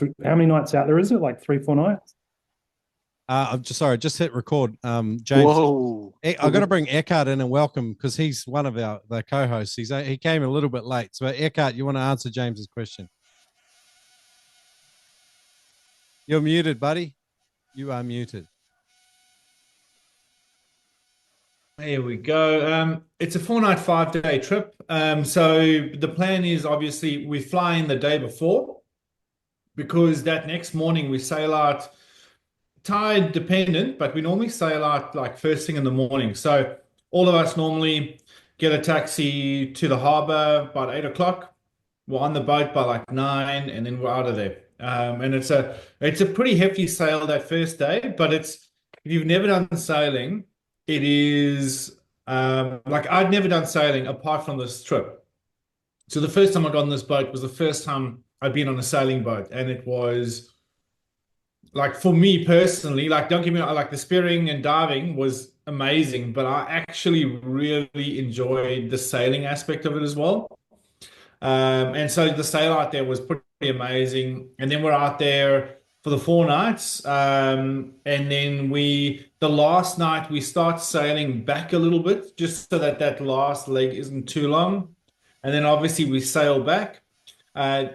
nights? How many nights out there is it? Like 3, 4 nights? I'm just sorry, just hit record. James, Whoa. I got to bring Eckhart in and welcome because he's one of the co-hosts. He came a little bit late. So Eckhart, you want to answer James's question? You're muted, buddy. You are muted. There we go. It's a 4 night, 5 day trip. So the plan is obviously we fly in the day before because that next morning we sail out tide dependent, but we normally sail out like first thing in the morning. So all of us normally get a taxi to the harbor about 8 o'clock. We're on the boat by like 9, and then we're out of there. And it's a pretty hefty sail that first day, but it's if you've never done sailing, it is like I'd never done sailing apart from this trip. So the first time I got on this boat was the first time I'd been on a sailing boat, and it was like for me personally, like don't get me wrong, like the spearing and diving was amazing, but I actually really enjoyed the sailing aspect of it as well. And so the sail out there was pretty amazing. And then we're out there for the 4 nights. And then the last night, we start sailing back a little bit just so that that last leg isn't too long. And then obviously we sail back.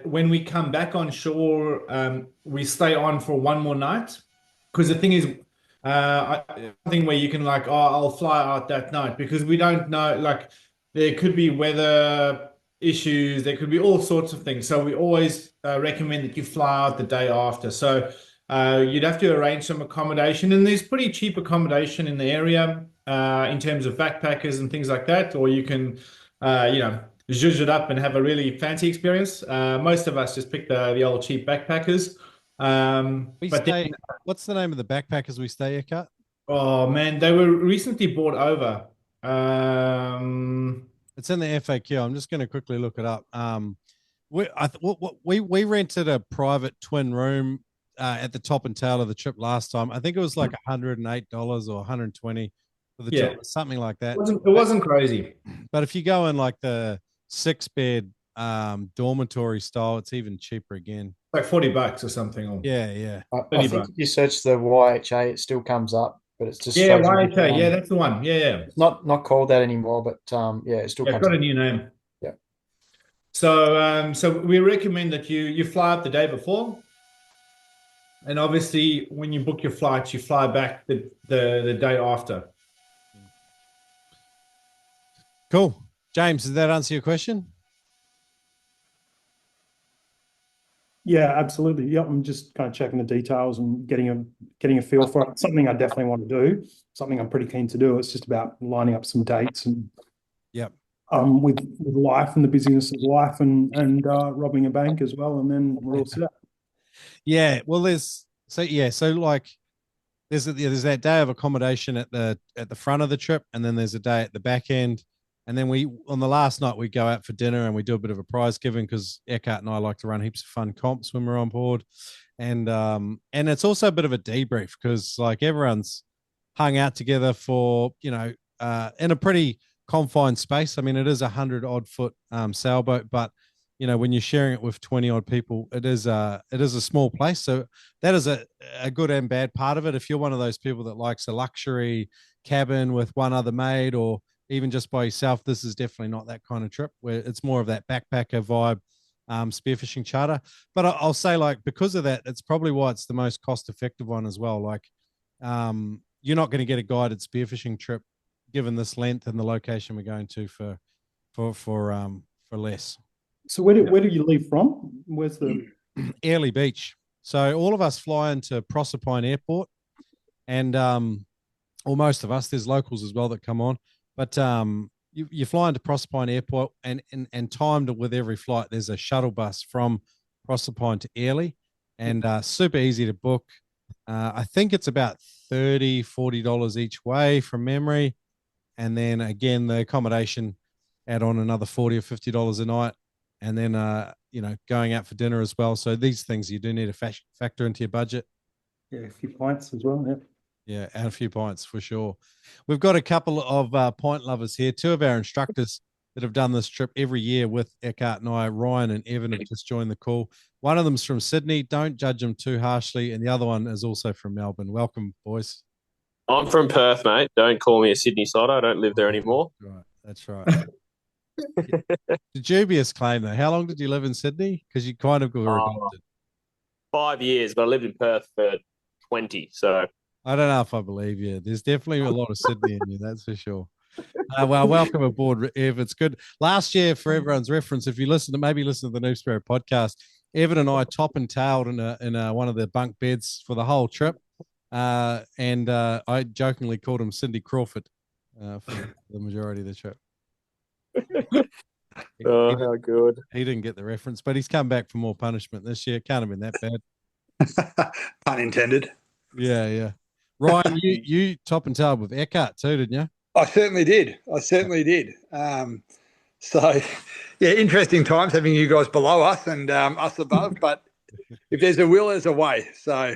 When we come back on shore, we stay on for one more night. Because the thing is, something where you can like, oh, I'll fly out that night because we don't know, like, there could be weather issues, there could be all sorts of things. So we always recommend that you fly out the day after. So you'd have to arrange some accommodation, and there's pretty cheap accommodation in the area in terms of backpackers and things like that, or you can, zhuzh it up and have a really fancy experience. Most of us just pick the old cheap backpackers. We But stay. then, What's the name of the backpackers we stay, Eckhart? oh man, they were recently bought over. It's in the FAQ. I'm just going to quickly look it up. We rented a private twin room at the top and tail of the trip last time. I think it was like $108 or 120 for the Yeah, trip, something like that. it wasn't crazy. But if you go in like the 6 bed dormitory style, it's even cheaper again. Like $40 or something, or Yeah, yeah. I 30 think bucks. if you search the YHA, it still comes up, but it's just Yeah, shows a YHA. different Yeah, name. that's the one. Yeah, yeah. It's not called that anymore, but yeah, it still Yeah, it's comes got up. a new name. Yeah. So we recommend that you fly up the day before, and obviously when you book your flights, you fly back the day after. Cool. James, does that answer your question? Yeah, absolutely. Yeah, I'm just kind of checking the details and getting a feel for it. Something I definitely want to do. Something I'm pretty keen to do. It's just about lining up some dates and Yep. with life and the busyness of life and robbing a bank as well, and then we're all set. Yeah. Well, so like there's that day of accommodation at the front of the trip, and then there's a day at the back end. And then we on the last night we go out for dinner and we do a bit of a prize giving because Eckhart and I like to run heaps of fun comps when we're on board. And it's also a bit of a debrief because like everyone's hung out together for, in a pretty confined space. I mean, it is 100 odd foot sailboat, but when you're sharing it with 20 odd people, it is a small place. So that is a good and bad part of it. If you're one of those people that likes a luxury cabin with one other mate or even just by yourself, this is definitely not that kind of trip where it's more of that backpacker vibe, spearfishing charter. But I'll say like, because of that, it's probably why it's the most cost effective one as well. Like, you're not going to get a guided spearfishing trip given this length and the location we're going to for less. So where do you leave from? Where's the Airlie Beach. So all of us fly into Proserpine Airport, and or most of us. There's locals as well that come on, but you fly into Proserpine Airport, and timed with every flight, there's a shuttle bus from Proserpine to Airlie, and super easy to book. I think it's about $30-40 each way from memory, and then again the accommodation add on another $40 or $50 a night, and then going out for dinner as well. So these things you do need to factor into your budget. Yeah, a few pints as well. Yeah. Yeah, and a few pints for sure. We've got a couple of pint lovers here. Two of our instructors that have done this trip every year with Eckhart and I, Ryan and Evan, have just joined the call. One of them's from Sydney. Don't judge them too harshly. And the other one is also from Melbourne. Welcome, boys. I'm from Perth, mate. Don't call me a Sydney sider. I don't live there anymore. Right. That's right. The dubious claim, though. How long did you live in Sydney? Because you kind of were adopted. 5 years, but I lived in Perth for 20. So I don't know if I believe you. There's definitely a lot of Sydney in you, that's for sure. Well, welcome aboard, Ev. It's good. Last year, for everyone's reference, if you listen to the Noob Spirit podcast, Evan and I top and tailed in one of the bunk beds for the whole trip, and I jokingly called him Cindy Crawford for the majority of the trip. Oh, how good. He didn't get the reference, but he's come back for more punishment this year. Can't have been that bad. Pun intended. Yeah. Ryan, you top and tailed with Eckhart too, didn't you? I certainly did. So, yeah, interesting times having you guys below us and us above. But if there's a will, there's a way. So,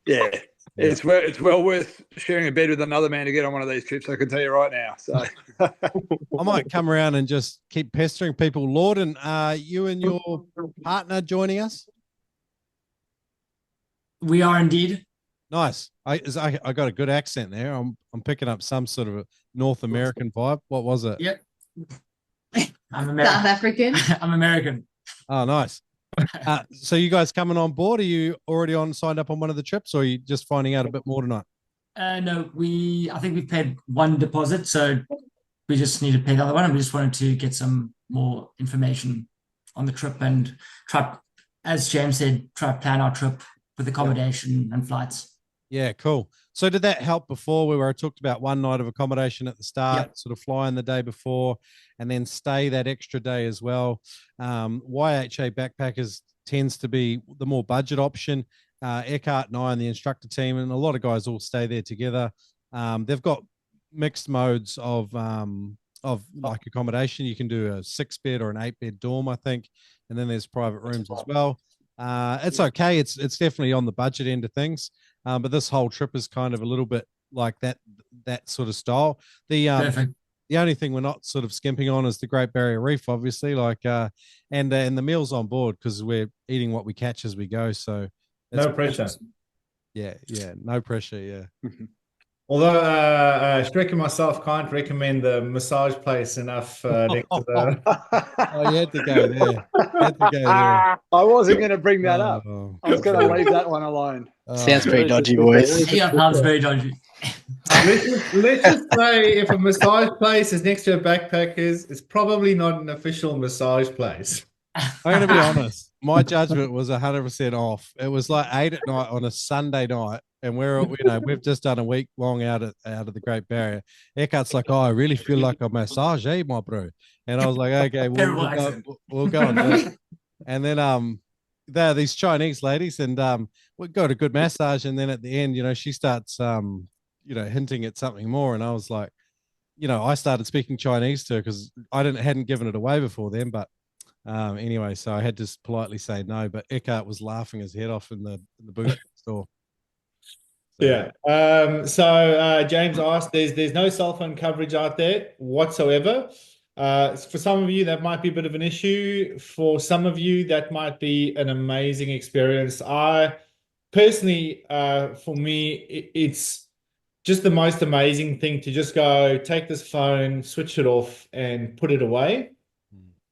yeah, it's well worth sharing a bed with another man to get on one of these trips. I can tell you right now. So, I might come around and just keep pestering people. Lorden, are you and your partner joining us? We are indeed. Nice. I got a good accent there. I'm picking up some sort of a North American vibe. What was it? Yep. I'm American. South African. I'm American. Oh, nice. So you guys coming on board? Are you already signed up on one of the trips, or are you just finding out a bit more tonight? No, I think we've paid one deposit, so we just need to pay the other one, and we just wanted to get some more information on the trip and try, as James said, try to plan our trip with accommodation and flights. Yeah, cool. So did that help before where I talked about one night of accommodation at the start, Yep. sort of fly in the day before and then stay that extra day as well? YHA Backpackers tends to be the more budget option. Eckhart and I and the instructor team and a lot of guys all stay there together. They've got mixed modes of like accommodation. You can do a 6-bed or an 8-bed dorm, I think. And then there's private rooms as well. It's okay. It's definitely on the budget end of things. But this whole trip is kind of a little bit like that sort of style. Perfect. The only thing we're not sort of skimping on is the Great Barrier Reef, obviously, and the meals on board because we're eating what we catch as we go. So No pressure. Yeah, no pressure. Yeah. Although Shrek and myself can't recommend the massage place enough next to the... Oh, you had to go there. I wasn't going to bring that up. Oh, I was going to leave that one alone. Sounds pretty dodgy, boys. Yeah, sounds very dodgy. let's just say if a massage place is next to a backpackers, it's probably not an official massage place. I'm going to be honest. My judgment was 100% off. It was like 8 at night on a Sunday night, and we've just done a week long out of the Great Barrier. Eckhart's like, "Oh, I really feel like a massage, my bro." And I was like, "Okay, we'll go and do it." And then there are these Chinese ladies, and we got a good massage. And then at the end, she starts hinting at something more, and I was like, I started speaking Chinese to her because I hadn't given it away before then, but. Anyway, so I had to politely say no, but Eckhart was laughing his head off in the booth store. So. Yeah. So James asked, there's no cell phone coverage out there whatsoever. For some of you, that might be a bit of an issue. For some of you, that might be an amazing experience. I personally, for me, it's just the most amazing thing to just go take this phone, switch it off, and put it away.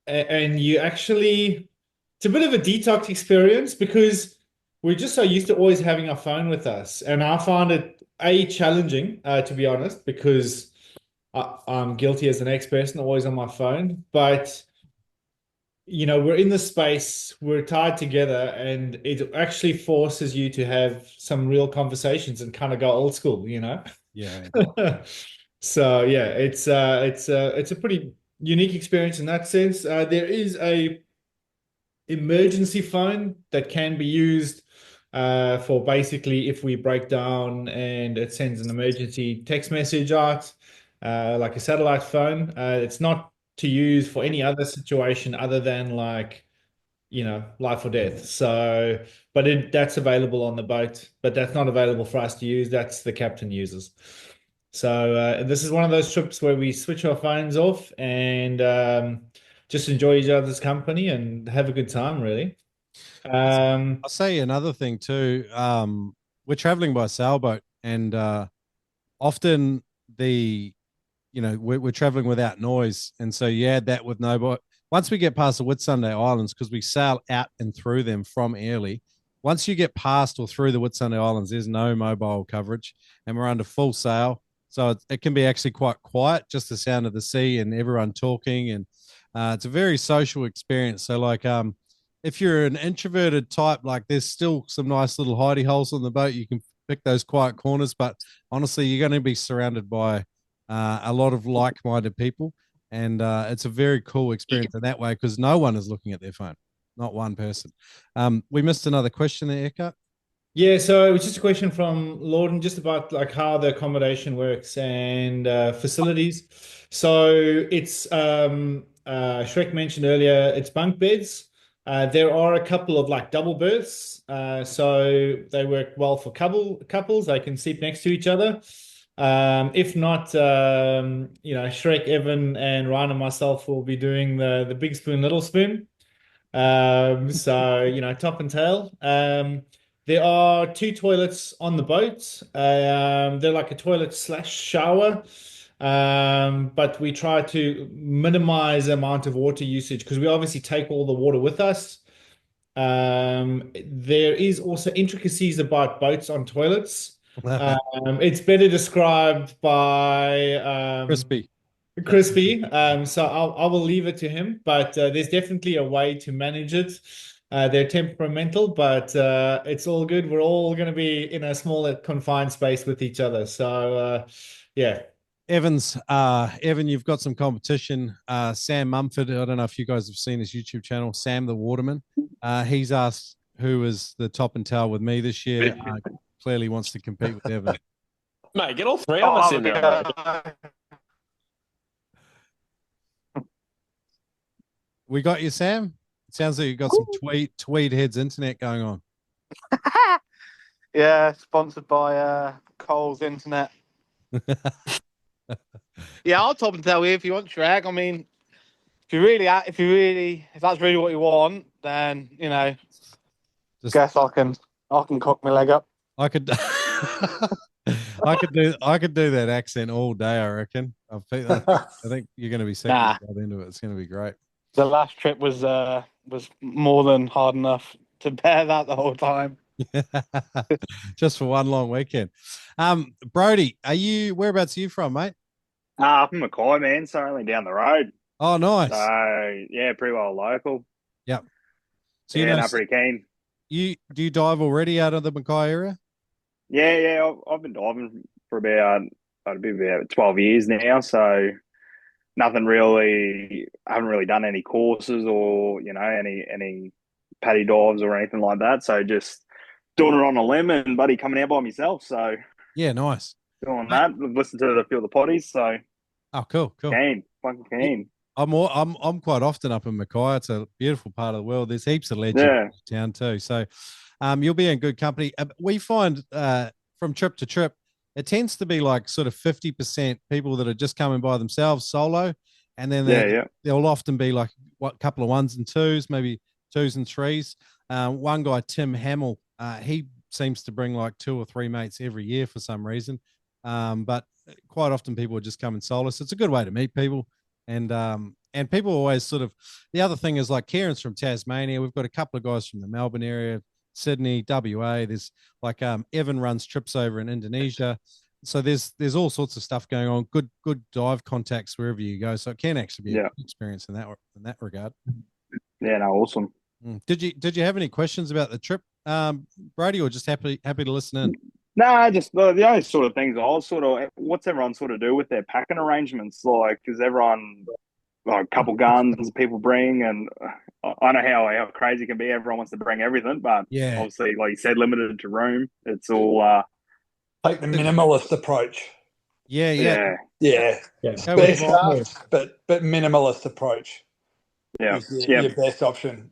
And you actually, it's a bit of a detox experience because we're just so used to always having our phone with us. And I found it challenging, to be honest, because I'm guilty as an ex-person, always on my phone. But, we're in this space, we're tied together, and it actually forces you to have some real conversations and kind of go old school, Yeah. So yeah, it's a pretty unique experience in that sense. There is a emergency phone that can be used for basically if we break down and it sends an emergency text message out, like a satellite phone. It's not to use for any other situation other than life or death. So, but that's available on the boat, but that's not available for us to use. That's the captain uses. So this is one of those trips where we switch our phones off and just enjoy each other's company and have a good time, really. Um, I'll say another thing too. We're traveling by sailboat, and often we're traveling without noise, and so you add that with no. But once we get past the Whitsunday Islands, because we sail out and through them from Airlie, once you get past or through the Whitsunday Islands, there's no mobile coverage, and we're under full sail. So it can be actually quite quiet, just the sound of the sea and everyone talking, and it's a very social experience. So if you're an introverted type, like there's still some nice little hidey holes on the boat. You can pick those quiet corners, but honestly, you're going to be surrounded by a lot of like-minded people, and it's a very cool experience in that way because no one is looking at their phone, not one person. We missed another question there, Eckhart. Yeah, so it was just a question from Lorden just about like how the accommodation works and facilities. So it's Shrek mentioned earlier, it's bunk beds. There are a couple of like double berths, so they work well for couples. They can sleep next to each other. If not, Shrek, Evan, and Ryan and myself will be doing the big spoon, little spoon. Top and tail. There are two toilets on the boat. They're like a toilet slash shower. But we try to minimize the amount of water usage because we obviously take all the water with us. There is also intricacies about boats on toilets. It's better described by Crispy. So I will leave it to him, but there's definitely a way to manage it. They're temperamental, but it's all good. We're all going to be in a small confined space with each other. So yeah. Evan, you've got some competition. Sam Mumford, I don't know if you guys have seen his YouTube channel, Sam the Waterman. He's asked who is the top and tail with me this year. Clearly wants to compete with Evan. Mate, get all three of us in there, mate. We got you, Sam. It sounds like you've got some tweed heads internet going on. Yeah, sponsored by Coles Internet. Yeah, I'll top and tail you if you want, Shrek. I mean, if that's really what you want, then guess I can cock my leg up. I could I could do that accent all day, I reckon. I think you're going to be sick by the end of it. It's going to be great. The last trip was more than hard enough to bear that the whole time. Just for one long weekend. Brody, whereabouts are you from, mate? From Mackay, man, so only down the road. Oh, nice. So yeah, pretty well local. Yep. So pretty keen. Do you dive already out of the Mackay area? Yeah. I've been diving for about 12 years now. So nothing really. I haven't really done any courses or any paddy dives or anything like that. So just doing it on a limb and buddy coming out by myself. So yeah, nice. Doing that. Listen to a few of the potties. So cool. Fucking keen. I'm quite often up in Mackay. It's a beautiful part of the world. There's heaps of legends in town too. So you'll be in good company. We find from trip to trip, it tends to be like sort of 50% people that are just coming by themselves solo. And then there'll often be like a couple of ones and twos, maybe twos and threes. One guy, Tim Hamill, he seems to bring like 2 or 3 mates every year for some reason. But quite often people are just coming solo. So it's a good way to meet people. And people always sort of, the other thing is like Kieran's from Tasmania. We've got a couple of guys from the Melbourne area, Sydney, WA. There's like Evan runs trips over in Indonesia. So there's all sorts of stuff going on. Good dive contacts wherever you go. So it can actually be a good experience in that regard. Yeah, no, awesome. Did you have any questions about the trip, Brady, or just happy to listen in? No, just the only sort of things I was what's everyone sort of do with their packing arrangements? Like, is everyone like a couple guns people bring? And I know how crazy it can be. Everyone wants to bring everything, but obviously, like you said, limited to room. It's all take the minimalist approach. Yeah. Best, but minimalist approach. Yeah, your best option.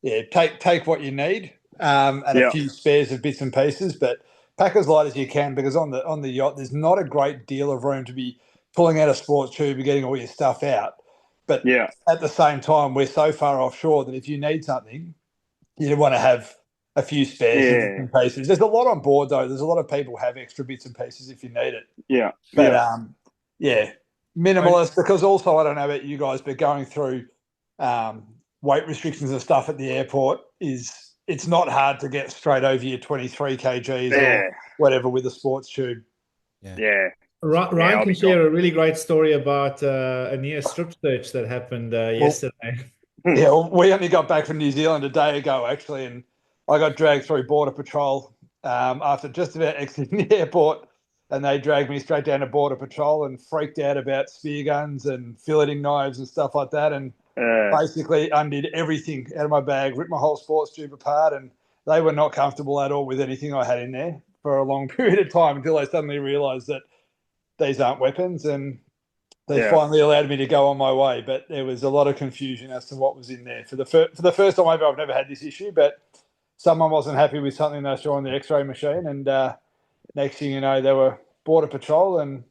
Take what you need. And a few spares of bits and pieces, but pack as light as you can, because on the yacht there's not a great deal of room to be pulling out a sports tube and getting all your stuff out. But at the same time, we're so far offshore that if you need something, you want to have a few spares Yeah. and pieces. There's a lot on board though. There's a lot of people have extra bits and pieces if you need it. Yeah. But yeah. minimalist, because also I don't know about you guys, but going through weight restrictions and stuff at the airport it's not hard to get straight over your 23 kgs or whatever with a sports tube. Yeah. Ryan I'll can be share a really great story about a near strip search that happened yesterday. Yeah, well, we only got back from New Zealand a day ago, actually, and I got dragged through Border Patrol after just about exiting the airport, and they dragged me straight down to Border Patrol and freaked out about spear guns and filleting knives and stuff like that, and basically undid everything out of my bag, ripped my whole sports tube apart, and they were not comfortable at all with anything I had in there for a long period of time until they suddenly realised that these aren't weapons, and they finally allowed me to go on my way. But there was a lot of confusion as to what was in there. For the first time ever, I've never had this issue, but someone wasn't happy with something they saw on the X-ray machine, and next thing you know, they were Border Patrol and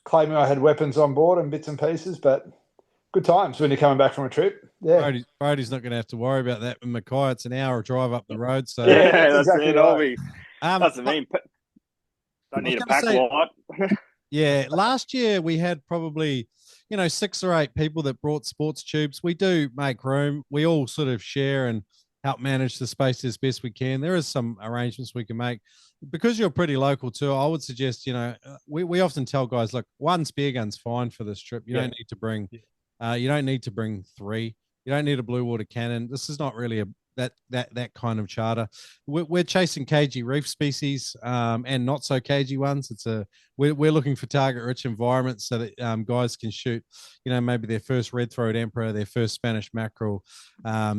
claiming I had weapons on board and bits and pieces. But good times when you're coming back from a trip. Yeah, Brody's not going to have to worry about that with Mackay. It's an hour drive up the road. So that's exactly it. right. That's what I mean. Don't need a pack light. Yeah, last year we had probably, 6 or 8 people that brought sports tubes. We do make room. We all sort of share and help manage the space as best we can. There is some arrangements we can make. Because you're pretty local too, I would suggest, we often tell guys, look, 1 spear gun's fine for this trip. You don't need to bring 3. You don't need a blue water cannon. This is not really that kind of charter. We're chasing cagey reef species and not so cagey ones. We're looking for target rich environments so that guys can shoot, maybe their first red-throated emperor, their first Spanish mackerel,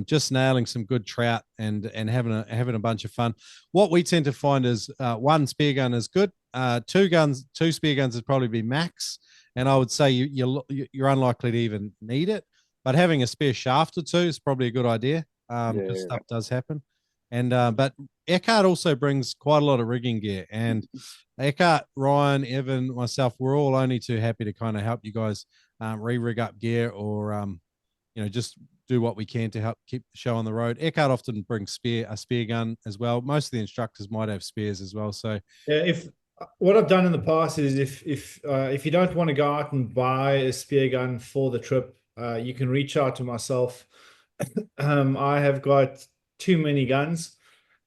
just nailing some good trout and having a bunch of fun. What we tend to find is 1 spear gun is good. 2 spear guns would probably be max, and I would say you're unlikely to even need it. But having a spare shaft or 2 is probably a good idea. Because stuff does happen. And but Eckhart also brings quite a lot of rigging gear, and Eckhart, Ryan, Evan, myself, we're all only too happy to kind of help you guys re-rig up gear or just do what we can to help keep the show on the road. Eckhart often brings a spear gun as well. Most of the instructors might have spears as well. So if what I've done in the past is if you don't want to go out and buy a spear gun for the trip, you can reach out to myself. I have got too many guns,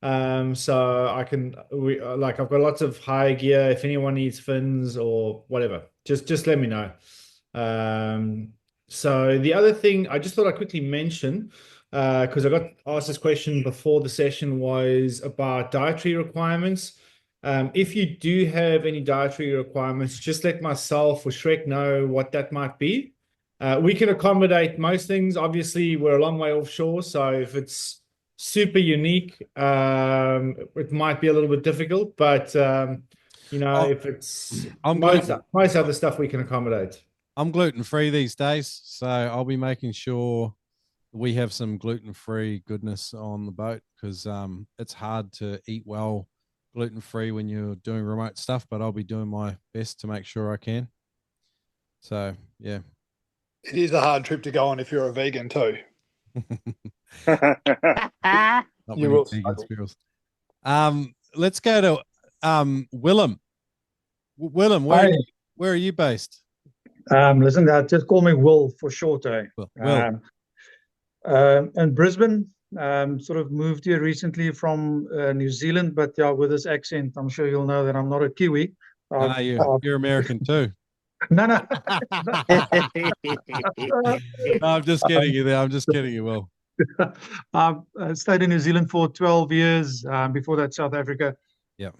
so I've got lots of high gear. If anyone needs fins or whatever, just let me know. So the other thing I just thought I'd quickly mention, because I got asked this question before the session, was about dietary requirements. If you do have any dietary requirements, just let myself or Shrek know what that might be. We can accommodate most things. Obviously, we're a long way offshore, so if it's super unique, it might be a little bit difficult. But if it's most other stuff, we can accommodate. I'm gluten-free these days, so I'll be making sure we have some gluten-free goodness on the boat because it's hard to eat well gluten-free when you're doing remote stuff. But I'll be doing my best to make sure I can. So yeah. It is a hard trip to go on if you're a vegan too. You will let's go to Willem. Willem, where are you based? Listen, just call me Will for short. Will. In Brisbane, sort of moved here recently from New Zealand, but with this accent, I'm sure you'll know that I'm not a Kiwi. You're American too. No. No, I'm just kidding you there. I'm just kidding you, Will. I stayed in New Zealand for 12 years. Before that, South Africa. Yeah.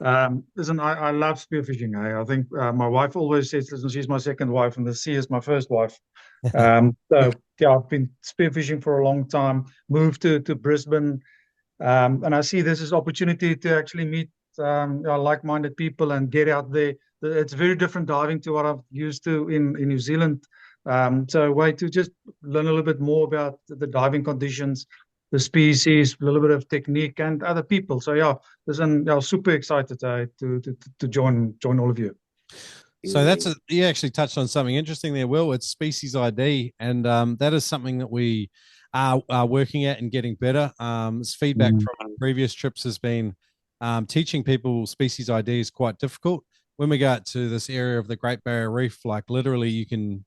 Listen, I love spearfishing. I think my wife always says, listen, she's my second wife and the sea is my first wife. So I've been spearfishing for a long time, moved to Brisbane. And I see this as opportunity to actually meet like-minded people and get out there. It's very different diving to what I'm used to in New Zealand. So a way to just learn a little bit more about the diving conditions, the species, a little bit of technique, and other people. So listen, super excited to join all of you. So you actually touched on something interesting there, Will. It's species ID, and that is something that we are working at and getting better. This feedback from previous trips has been teaching people species ID is quite difficult. When we go out to this area of the Great Barrier Reef, like literally you can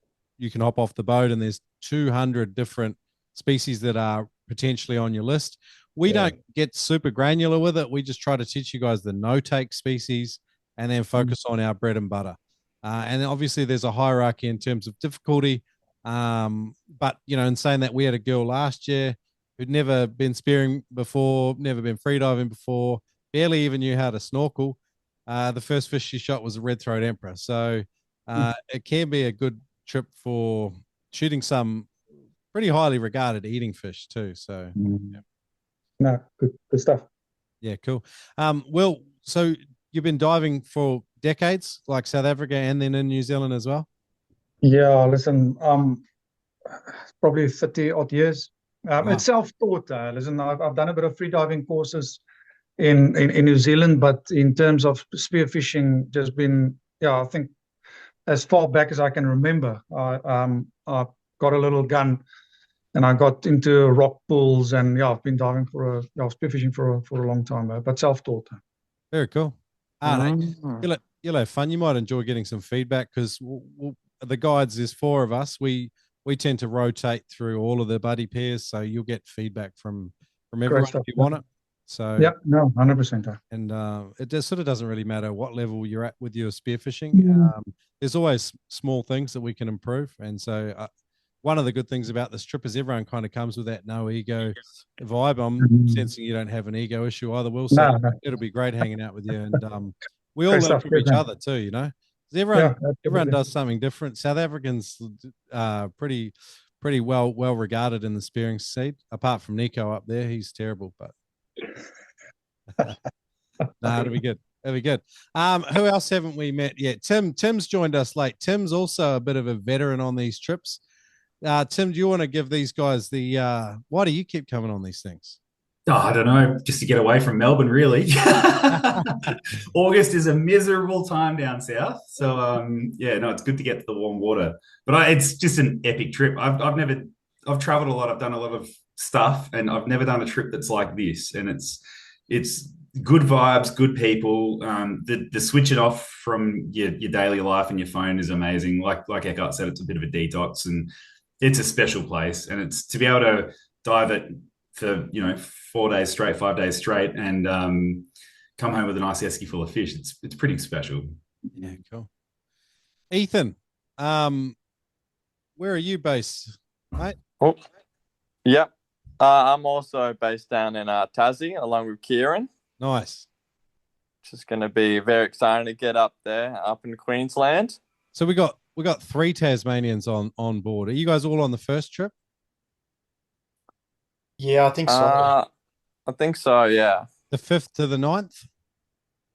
hop off the boat and there's 200 different species that are potentially on your list. We don't get super granular with it. We just try to teach you guys the no-take species and then focus on our bread and butter. And then obviously there's a hierarchy in terms of difficulty. But, in saying that, we had a girl last year who'd never been spearing before, never been freediving before, barely even knew how to snorkel. The first fish she shot was a red-throat emperor. So it can be a good trip for shooting some pretty highly regarded eating fish too. So, yeah. No, good stuff. Yeah, cool. Will, so you've been diving for decades, like South Africa and then in New Zealand as well? Yeah, listen, probably 30 odd years. Wow. It's self-taught. Listen, I've done a bit of freediving courses in New Zealand, but in terms of spearfishing, just been, I think as far back as I can remember, I got a little gun and I got into rock pools, and I've been diving spearfishing for a long time, but self-taught. Very cool. You'll have fun. You might enjoy getting some feedback because the guides, there's 4 of us. We tend to rotate through all of the buddy pairs, so you'll get feedback from everyone if you want it. So yeah, no, 100%. And it just sort of doesn't really matter what level you're at with your spearfishing. There's always small things that we can improve, and so one of the good things about this trip is everyone kind of comes with that no ego vibe. I'm sensing you don't have an ego issue either, Will. So it'll be great hanging out with you, and we all learn from each other too. 'Cause everyone does something different. South Africans pretty well regarded in the spearing seed, apart from Nico up there. He's terrible, but no, it'll be good. It'll be good. Who else haven't we met yet? Tim's joined us late. Tim's also a bit of a veteran on these trips. Tim, do you want to give these guys the why do you keep coming on these things? Oh, I don't know, just to get away from Melbourne, really. August is a miserable time down south. So it's good to get to the warm water. But it's just an epic trip. I've traveled a lot, I've done a lot of stuff, and I've never done a trip that's like this. And it's good vibes, good people. The switching off from your daily life and your phone is amazing. Like Eckhart said, it's a bit of a detox, and it's a special place. And it's to be able to dive it for 4 days straight, 5 days straight, and come home with a nice esky full of fish. It's pretty special. Yeah, cool. Ethan, where are you based, mate? Oh, yep. I'm also based down in Tassie, along with Kieran. Nice. Just going to be very excited to get up there, up in Queensland. So we got 3 Tasmanians on board. Are you guys all on the first trip? Yeah, I think so. I think so, yeah. The 5th to the 9th?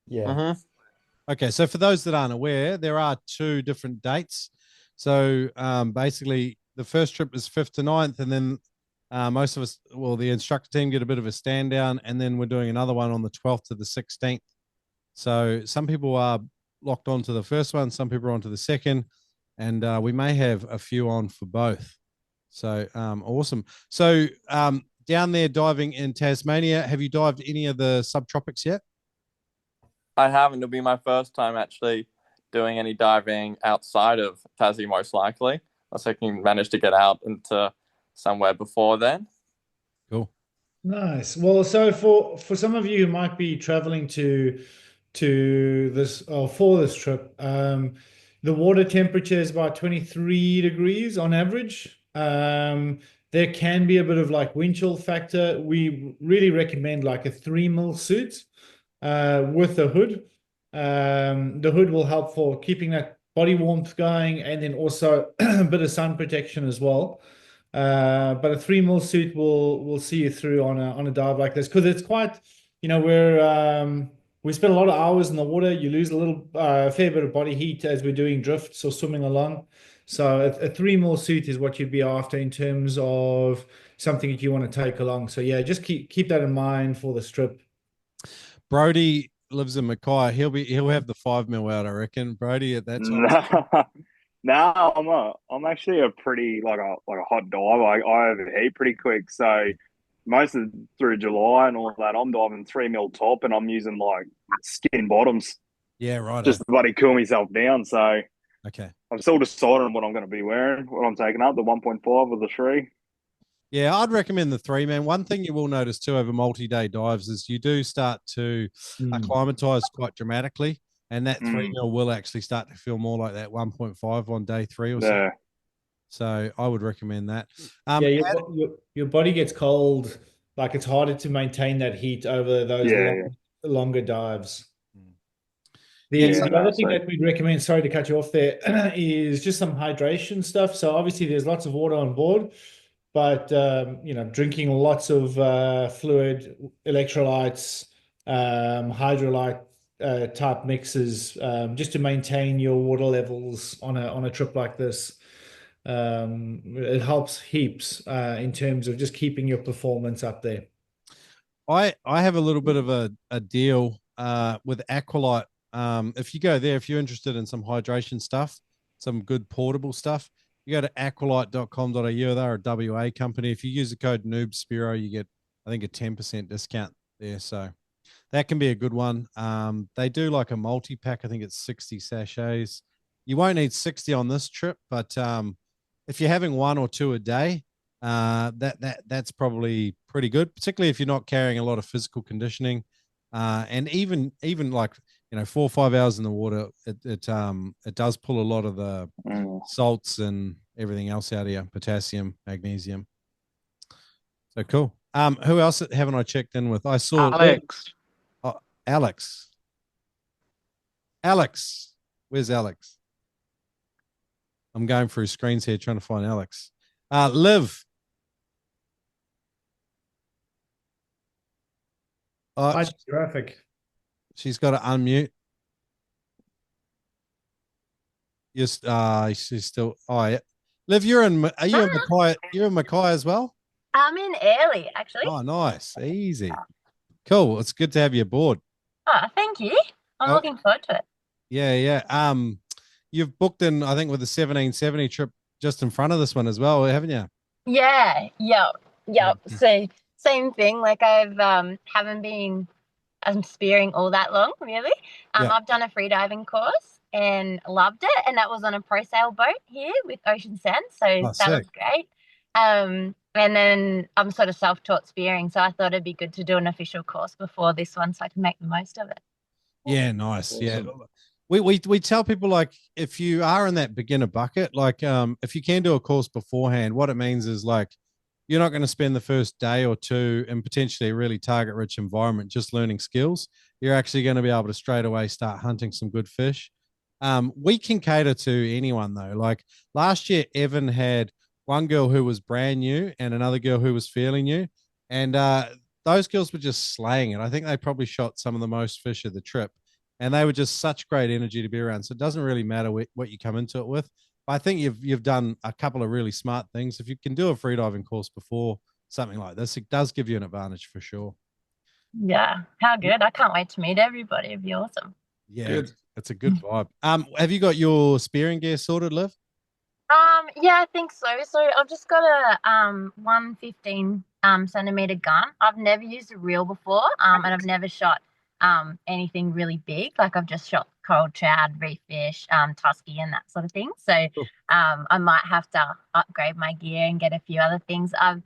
Yeah. Mm-hmm. Okay, so for those that aren't aware, there are 2 different dates. So basically, the first trip is 5th to 9th, and then most of us, the instructor team get a bit of a stand down, and then we're doing another one on the 12th to the 16th. So some people are locked onto the first one, some people are onto the second, and we may have a few on for both. So awesome. So down there diving in Tasmania, have you dived any of the subtropics yet? I haven't. It'll be my first time actually doing any diving outside of Tassie, most likely. Unless I can manage to get out into somewhere before then. Cool. Nice. Well, so for some of you who might be traveling to this or for this trip, the water temperature is about 23 degrees on average. There can be a bit of like wind chill factor. We really recommend like a 3 mil suit with a hood. The hood will help for keeping that body warmth going, and then also a bit of sun protection as well. But a 3 mil suit will see you through on a dive like this, because it's quite, we spend a lot of hours in the water. You lose a fair bit of body heat as we're doing drifts or swimming along. So a 3 mil suit is what you'd be after in terms of something that you want to take along. So yeah, just keep that in mind for the trip. Brody lives in Mackay. He'll have the 5 mil out, I reckon. Brody at that time. No, I'm actually a pretty like a hot diver. I overheat pretty quick. So most of through July and all that, I'm diving 3 mil top, and I'm using like skin bottoms Yeah, right. just to bloody cool myself down. So Okay. I'm still deciding on what I'm going to be wearing, what I'm taking up, the 1.5 or the 3. Yeah, I'd recommend the 3, man. One thing you will notice too over multi-day dives is you do start to acclimatize quite dramatically, and that 3 mil will actually start to feel more like that 1.5 on day 3 or so. Yeah. So I would recommend that. Yeah, your body gets cold. Like it's harder to maintain that heat over those longer dives. The other thing that we'd recommend, sorry to cut you off there, is just some hydration stuff. So obviously there's lots of water on board, but drinking lots of fluid, electrolytes, hydrolyte type mixes, just to maintain your water levels on a trip like this. It helps heaps in terms of just keeping your performance up there. I have a little bit of a deal with Aqualite. If you go there, if you're interested in some hydration stuff, some good portable stuff, you go to aqualite.com.au. They're a WA company. If you use the code NoobSpiro, you get, I think, a 10% discount there. So that can be a good one. They do like a multi-pack. I think it's 60 sachets. You won't need 60 on this trip, but if you're having 1 or 2 a day, that's probably pretty good, particularly if you're not carrying a lot of physical conditioning. And even like 4 or 5 hours in the water, it does pull a lot of the salts and everything else out of you, potassium, magnesium. So cool. Who else haven't I checked in with? I saw Alex. Alex. Alex, where's Alex? I'm going through screens here trying to find Alex. Liv. Hi, traffic. She's got to unmute. Yes, she's still. Oh, yeah. Liv, are you in Mackay? You're in Mackay as well? I'm in Airlie, actually. Oh, nice. Easy. Cool. It's good to have you aboard. Oh, thank you. I'm looking forward to it. Yeah. You've booked in, I think, with the 1770 trip just in front of this one as well, haven't you? Yeah. Yep. So same thing. Like I've haven't been spearing all that long, really. I've done a freediving course and loved it, and that was on a pro sail boat here with Ocean Sand, so that was great. And then I'm sort of self-taught spearing, so I thought it'd be good to do an official course before this one so I can make the most of it. Yeah, nice. Awesome. Yeah. We tell people, like, if you are in that beginner bucket, like if you can do a course beforehand, what it means is like you're not going to spend the first day or 2 in potentially a really target rich environment just learning skills. You're actually going to be able to straight away start hunting some good fish. We can cater to anyone though. Like last year, Evan had one girl who was brand new and another girl who was fairly new. And those girls were just slaying it. I think they probably shot some of the most fish of the trip. And they were just such great energy to be around. So it doesn't really matter what you come into it with. But I think you've done a couple of really smart things. If you can do a freediving course before something like this, it does give you an advantage for sure. Yeah, how good. I can't wait to meet everybody. It'd be awesome. Yeah, it's a good vibe. Have you got your spearing gear sorted, Liv? Yeah, I think so. So I've just got a 115 centimeter gun. I've never used a reel before, and I've never shot anything really big. Like I've just shot coral trout, reef fish, tusky, and that sort of thing. So I might have to upgrade my gear and get a few other things. I've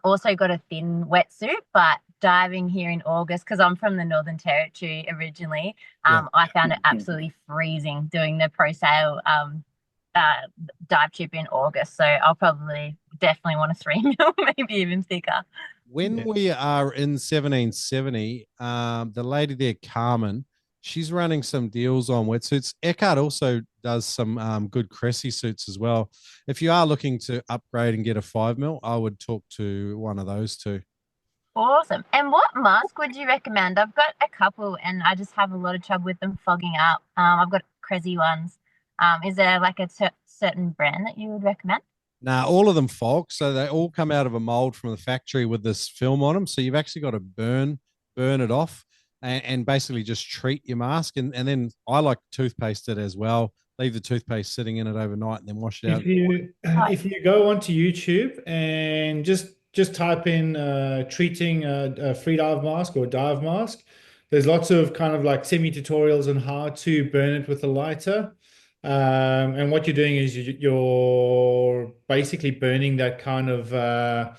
also got a thin wetsuit, but diving here in August, because I'm from the Northern Territory originally, I found it absolutely freezing doing the pro sail dive trip in August. So I'll definitely want a 3 mil, maybe even thicker. When we are in 1770, the lady there, Carmen, she's running some deals on wetsuits. Eckhart also does some good Cressy suits as well. If you are looking to upgrade and get a 5 mil, I would talk to one of those two. Awesome. And what mask would you recommend? I've got a couple and I just have a lot of trouble with them fogging up. I've got Cressy ones. Is there like a certain brand that you would recommend? Nah, all of them fog. So they all come out of a mold from the factory with this film on them. So you've actually got to burn it off and basically just treat your mask. And then I like toothpaste it as well, leave the toothpaste sitting in it overnight and then wash it out. If you go onto YouTube and just type in treating a free dive mask or dive mask, there's lots of kind of like semi tutorials on how to burn it with a lighter. And what you're doing is you're basically burning that kind of I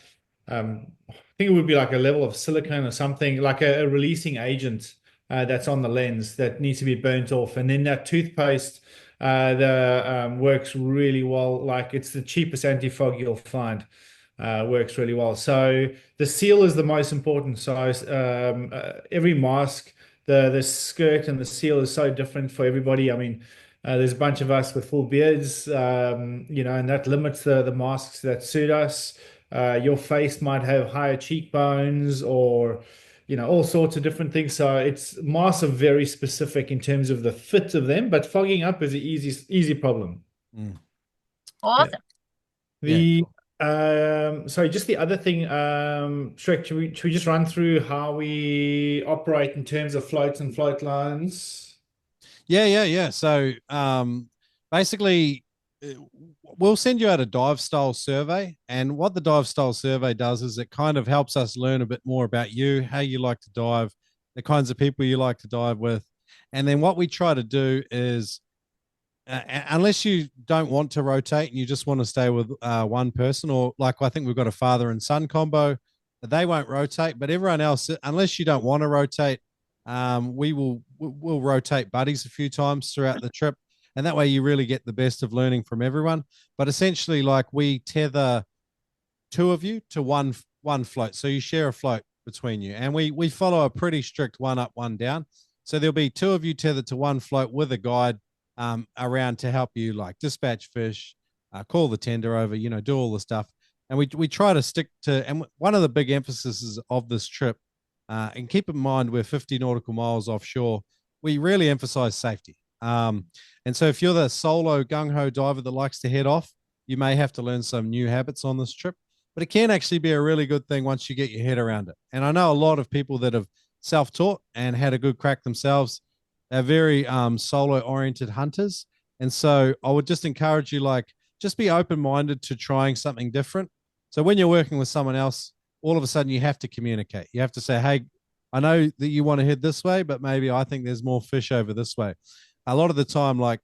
think it would be like a level of silicone or something, like a releasing agent that's on the lens that needs to be burnt off. And then that toothpaste works really well. Like it's the cheapest anti-fog you'll find. Works really well. So the seal is the most important size. Every mask, the skirt and the seal is so different for everybody. I mean, there's a bunch of us with full beards, and that limits the masks that suit us. Your face might have higher cheekbones or, all sorts of different things. So masks are very specific in terms of the fit of them, but fogging up is an easy problem. Awesome. Sorry, just the other thing, Shrek, should we just run through how we operate in terms of floats and float lines? Yeah. So basically, we'll send you out a dive style survey. And what the dive style survey does is it kind of helps us learn a bit more about you, how you like to dive, the kinds of people you like to dive with. And then what we try to do is, unless you don't want to rotate and you just want to stay with one person, or like I think we've got a father and son combo, they won't rotate. But everyone else, unless you don't want to rotate, we'll rotate buddies a few times throughout the trip, and that way you really get the best of learning from everyone. But essentially, like we tether two of you to one float, so you share a float between you, and we follow a pretty strict one up, one down. So there'll be two of you tethered to one float with a guide around to help you, like dispatch fish, call the tender over, do all the stuff. And we try to stick to, and one of the big emphases of this trip, and keep in mind we're 50 nautical miles offshore, we really emphasize safety. And so if you're the solo gung-ho diver that likes to head off, you may have to learn some new habits on this trip, but it can actually be a really good thing once you get your head around it. And I know a lot of people that have self-taught and had a good crack themselves. They're very solo-oriented hunters. And so I would just encourage you, just be open-minded to trying something different. So when you're working with someone else, all of a sudden you have to communicate. You have to say, hey, I know that you want to head this way, but maybe I think there's more fish over this way. A lot of the time, like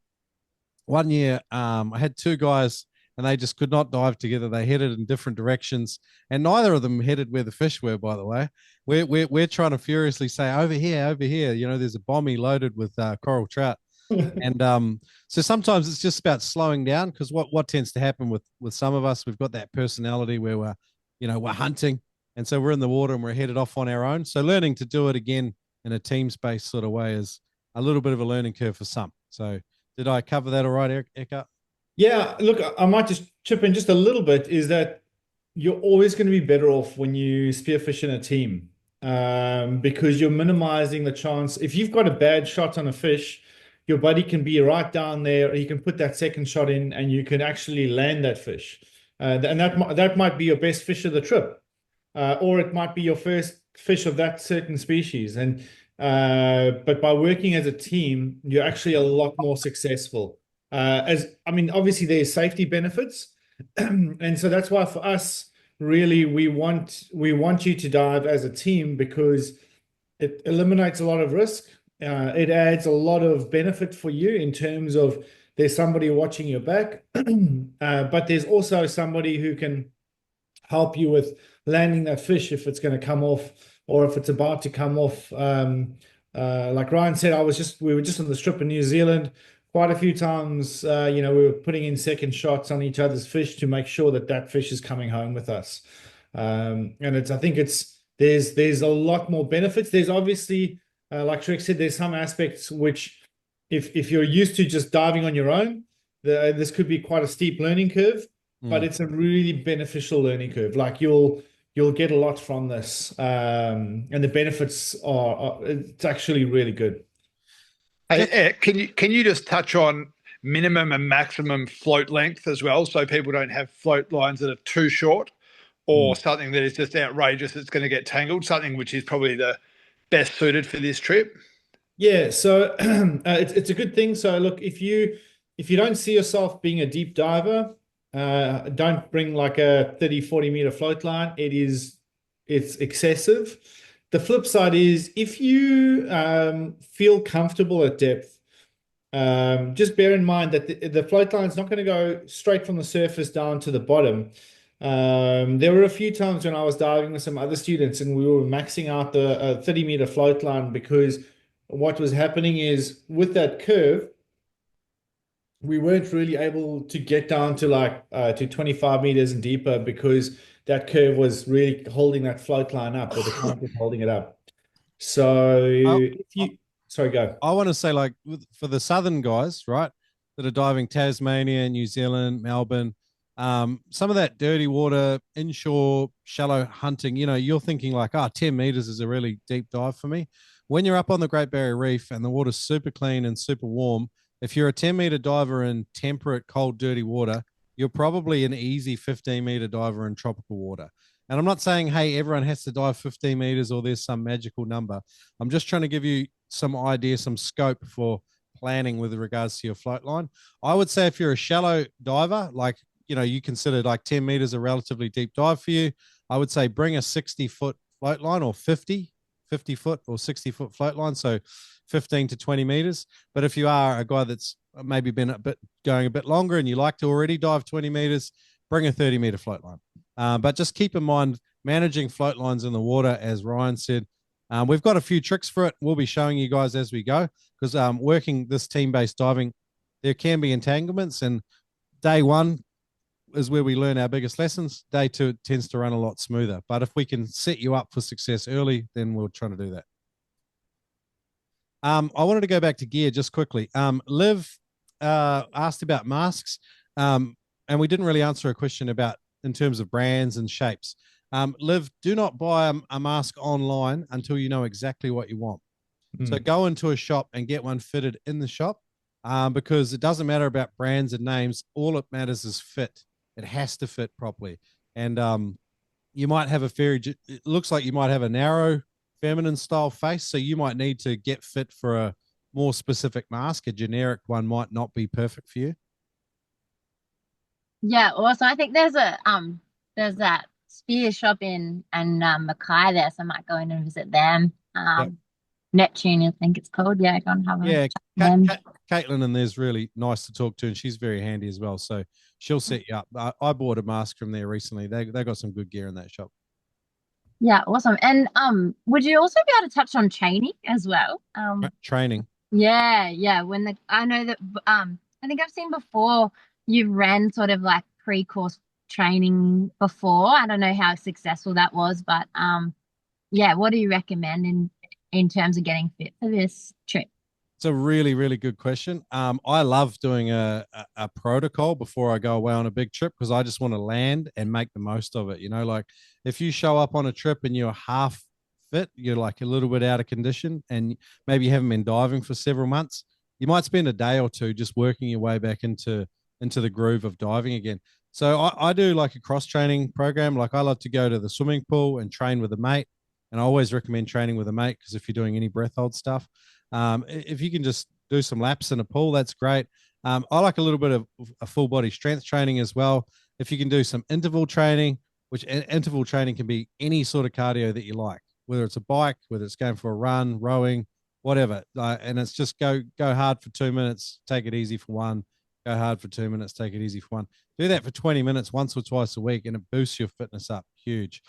one year, I had two guys and they just could not dive together. They headed in different directions, and neither of them headed where the fish were, by the way. We're trying to furiously say, over here, there's a bommy loaded with coral trout. And so sometimes it's just about slowing down, because what tends to happen with some of us, we've got that personality where we're hunting, and so we're in the water and we're headed off on our own. So learning to do it again in a team-based sort of way is a little bit of a learning curve for some. So did I cover that all right, Eckhart? Yeah, look, I might just chip in just a little bit, is that you're always going to be better off when you spearfish in a team, because you're minimizing the chance. If you've got a bad shot on a fish, your buddy can be right down there, or you can put that second shot in and you can actually land that fish. And that might be your best fish of the trip, or it might be your first fish of that certain species. But by working as a team, you're actually a lot more successful. Obviously there's safety benefits, and so that's why for us, really, we want you to dive as a team, because it eliminates a lot of risk. It adds a lot of benefit for you in terms of there's somebody watching your back, but there's also somebody who can help you with landing that fish if it's going to come off, or if it's about to come off. Like Ryan said, we were just on the strip in New Zealand quite a few times. We were putting in second shots on each other's fish to make sure that fish is coming home with us. And I think there's a lot more benefits. There's obviously, like Shrek said, there's some aspects which, if you're used to just diving on your own, this could be quite a steep learning curve, but it's a really beneficial learning curve. Like you'll get a lot from this, and the benefits it's actually really good. Hey, can you just touch on minimum and maximum float length as well, so people don't have float lines that are too short, or something that is just outrageous, it's going to get tangled, something which is probably the best suited for this trip? Yeah, so it's a good thing. So look, if you if you don't see yourself being a deep diver, don't bring like a 30, 40 meter float line. It's excessive. The flip side is if you feel comfortable at depth, just bear in mind that the float line is not going to go straight from the surface down to the bottom. There were a few times when I was diving with some other students and we were maxing out the 30-meter float line because what was happening is with that curve, we weren't really able to get down to like to 25 meters and deeper because that curve was really holding that float line up, or the current was holding it up. So if you, sorry, go. I want to say, like, for the southern guys, right, that are diving Tasmania, New Zealand, Melbourne, some of that dirty water, inshore, shallow hunting, you're thinking like, 10 meters is a really deep dive for me. When you're up on the Great Barrier Reef and the water's super clean and super warm, if you're a 10-meter diver in temperate, cold, dirty water, you're probably an easy 15-meter diver in tropical water. And I'm not saying, hey, everyone has to dive 15 meters or there's some magical number. I'm just trying to give you some idea, some scope for planning with regards to your float line. I would say if you're a shallow diver, like, you consider like 10 meters a relatively deep dive for you, I would say bring a 60-foot float line or 50-foot or 60-foot float line. So 15 to 20 meters. But if you are a guy that's maybe been going a bit longer and you like to already dive 20 meters, bring a 30-meter float line. But just keep in mind managing float lines in the water, as Ryan said. We've got a few tricks for it. We'll be showing you guys as we go because working this team-based diving, there can be entanglements, and day one is where we learn our biggest lessons. Day two, it tends to run a lot smoother. But if we can set you up for success early, then we'll try to do that. I wanted to go back to gear just quickly. Liv asked about masks, and we didn't really answer a question about in terms of brands and shapes. Liv, do not buy a mask online until you know exactly what you want. So go into a shop and get one fitted in the shop, because it doesn't matter about brands and names. All it matters is fit. It has to fit properly. And you might have it looks like you might have a narrow feminine style face, so you might need to get fit for a more specific mask. A generic one might not be perfect for you. Yeah, also I think there's that Spear shop in Mackay there, so I might go in and visit them. Neptune, I think it's called. Yeah, go and have a chat. Caitlin and there's really nice to talk to, and she's very handy as well. So she'll set you up. I bought a mask from there recently. They got some good gear in that shop. Yeah, awesome. And would you also be able to touch on training as well? Training. Yeah. I know that I think I've seen before you've ran sort of like pre-course training before. I don't know how successful that was, but what do you recommend in terms of getting fit for this trip? It's a really, really good question. I love doing a protocol before I go away on a big trip because I just want to land and make the most of it. Like if you show up on a trip and you're half fit, you're like a little bit out of condition, and maybe you haven't been diving for several months, you might spend a day or two just working your way back into the groove of diving again. So I do like a cross training program. Like I love to go to the swimming pool and train with a mate. And I always recommend training with a mate because if you're doing any breath hold stuff, if you can just do some laps in a pool, that's great. I like a little bit of a full body strength training as well. If you can do some interval training, which interval training can be any sort of cardio that you like, whether it's a bike, whether it's going for a run, rowing, whatever. And it's just go hard for 2 minutes, take it easy for one, go hard for 2 minutes, take it easy for one. Do that for 20 minutes once or twice a week, and it boosts your fitness up. Huge.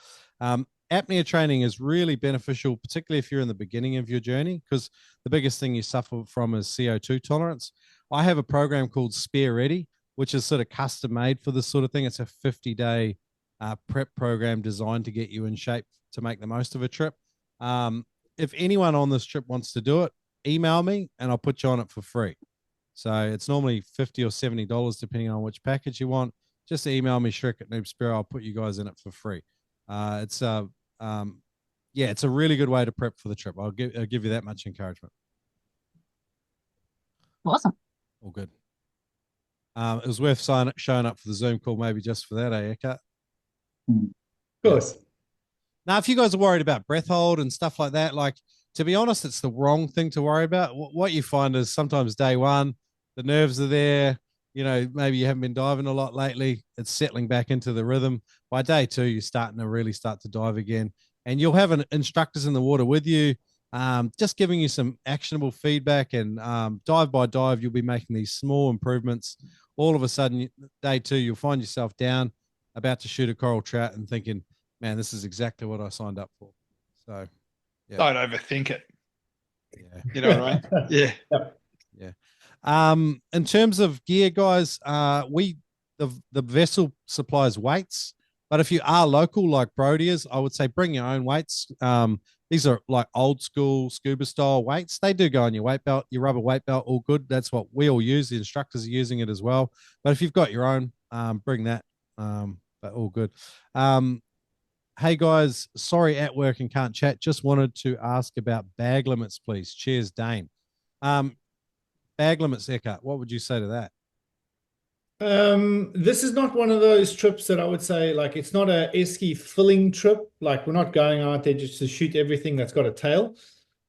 Apnea training is really beneficial, particularly if you're in the beginning of your journey, because the biggest thing you suffer from is CO2 tolerance. I have a program called Spear Ready, which is sort of custom made for this sort of thing. It's a 50-day prep program designed to get you in shape to make the most of a trip. If anyone on this trip wants to do it, email me and I'll put you on it for free. So it's normally $50 or $70 depending on which package you want. Just email me, Shrek@Noob I'll put you guys in it for free. It's a really good way to prep for the trip. I'll give you that much encouragement. Awesome. All good. It was worth showing up for the Zoom call, maybe just for that, Eckhart? Of course. Now, if you guys are worried about breath hold and stuff like that, like, to be honest, it's the wrong thing to worry about. What you find is sometimes day one, the nerves are there. You know, maybe you haven't been diving a lot lately. It's settling back into the rhythm. By day 2, you're starting to really start to dive again, and you'll have instructors in the water with you, just giving you some actionable feedback. And dive by dive, you'll be making these small improvements. All of a sudden, day 2, you'll find yourself down, about to shoot a coral trout, and thinking, "Man, this is exactly what I signed up for." So, yeah. Don't overthink it. Yeah. You know what I mean? Yeah. Yeah. In terms of gear, guys, the vessel supplies weights, but if you are local like Brody is, I would say bring your own weights. These are like old school scuba style weights. They do go on your weight belt, your rubber weight belt, all good. That's what we all use. The instructors are using it as well. But if you've got your own, bring that. But all good. Hey guys, sorry at work and can't chat. Just wanted to ask about bag limits, please. Cheers, Dane. Bag limits, Eckhart, what would you say to that? This is not one of those trips that I would say, like, it's not a esky filling trip. Like, we're not going out there just to shoot everything that's got a tail.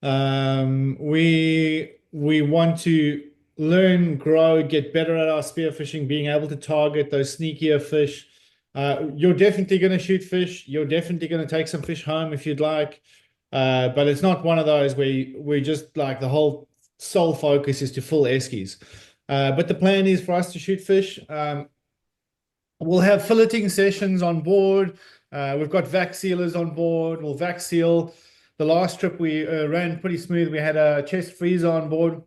We want to learn, grow, get better at our spearfishing, being able to target those sneakier fish. You're definitely going to shoot fish. You're definitely going to take some fish home if you'd like. But it's not one of those where we just like the whole sole focus is to fill eskies. But the plan is for us to shoot fish. We'll have filleting sessions on board. We've got vac sealers on board. We'll vac seal. The last trip we ran pretty smooth. We had a chest freezer on board.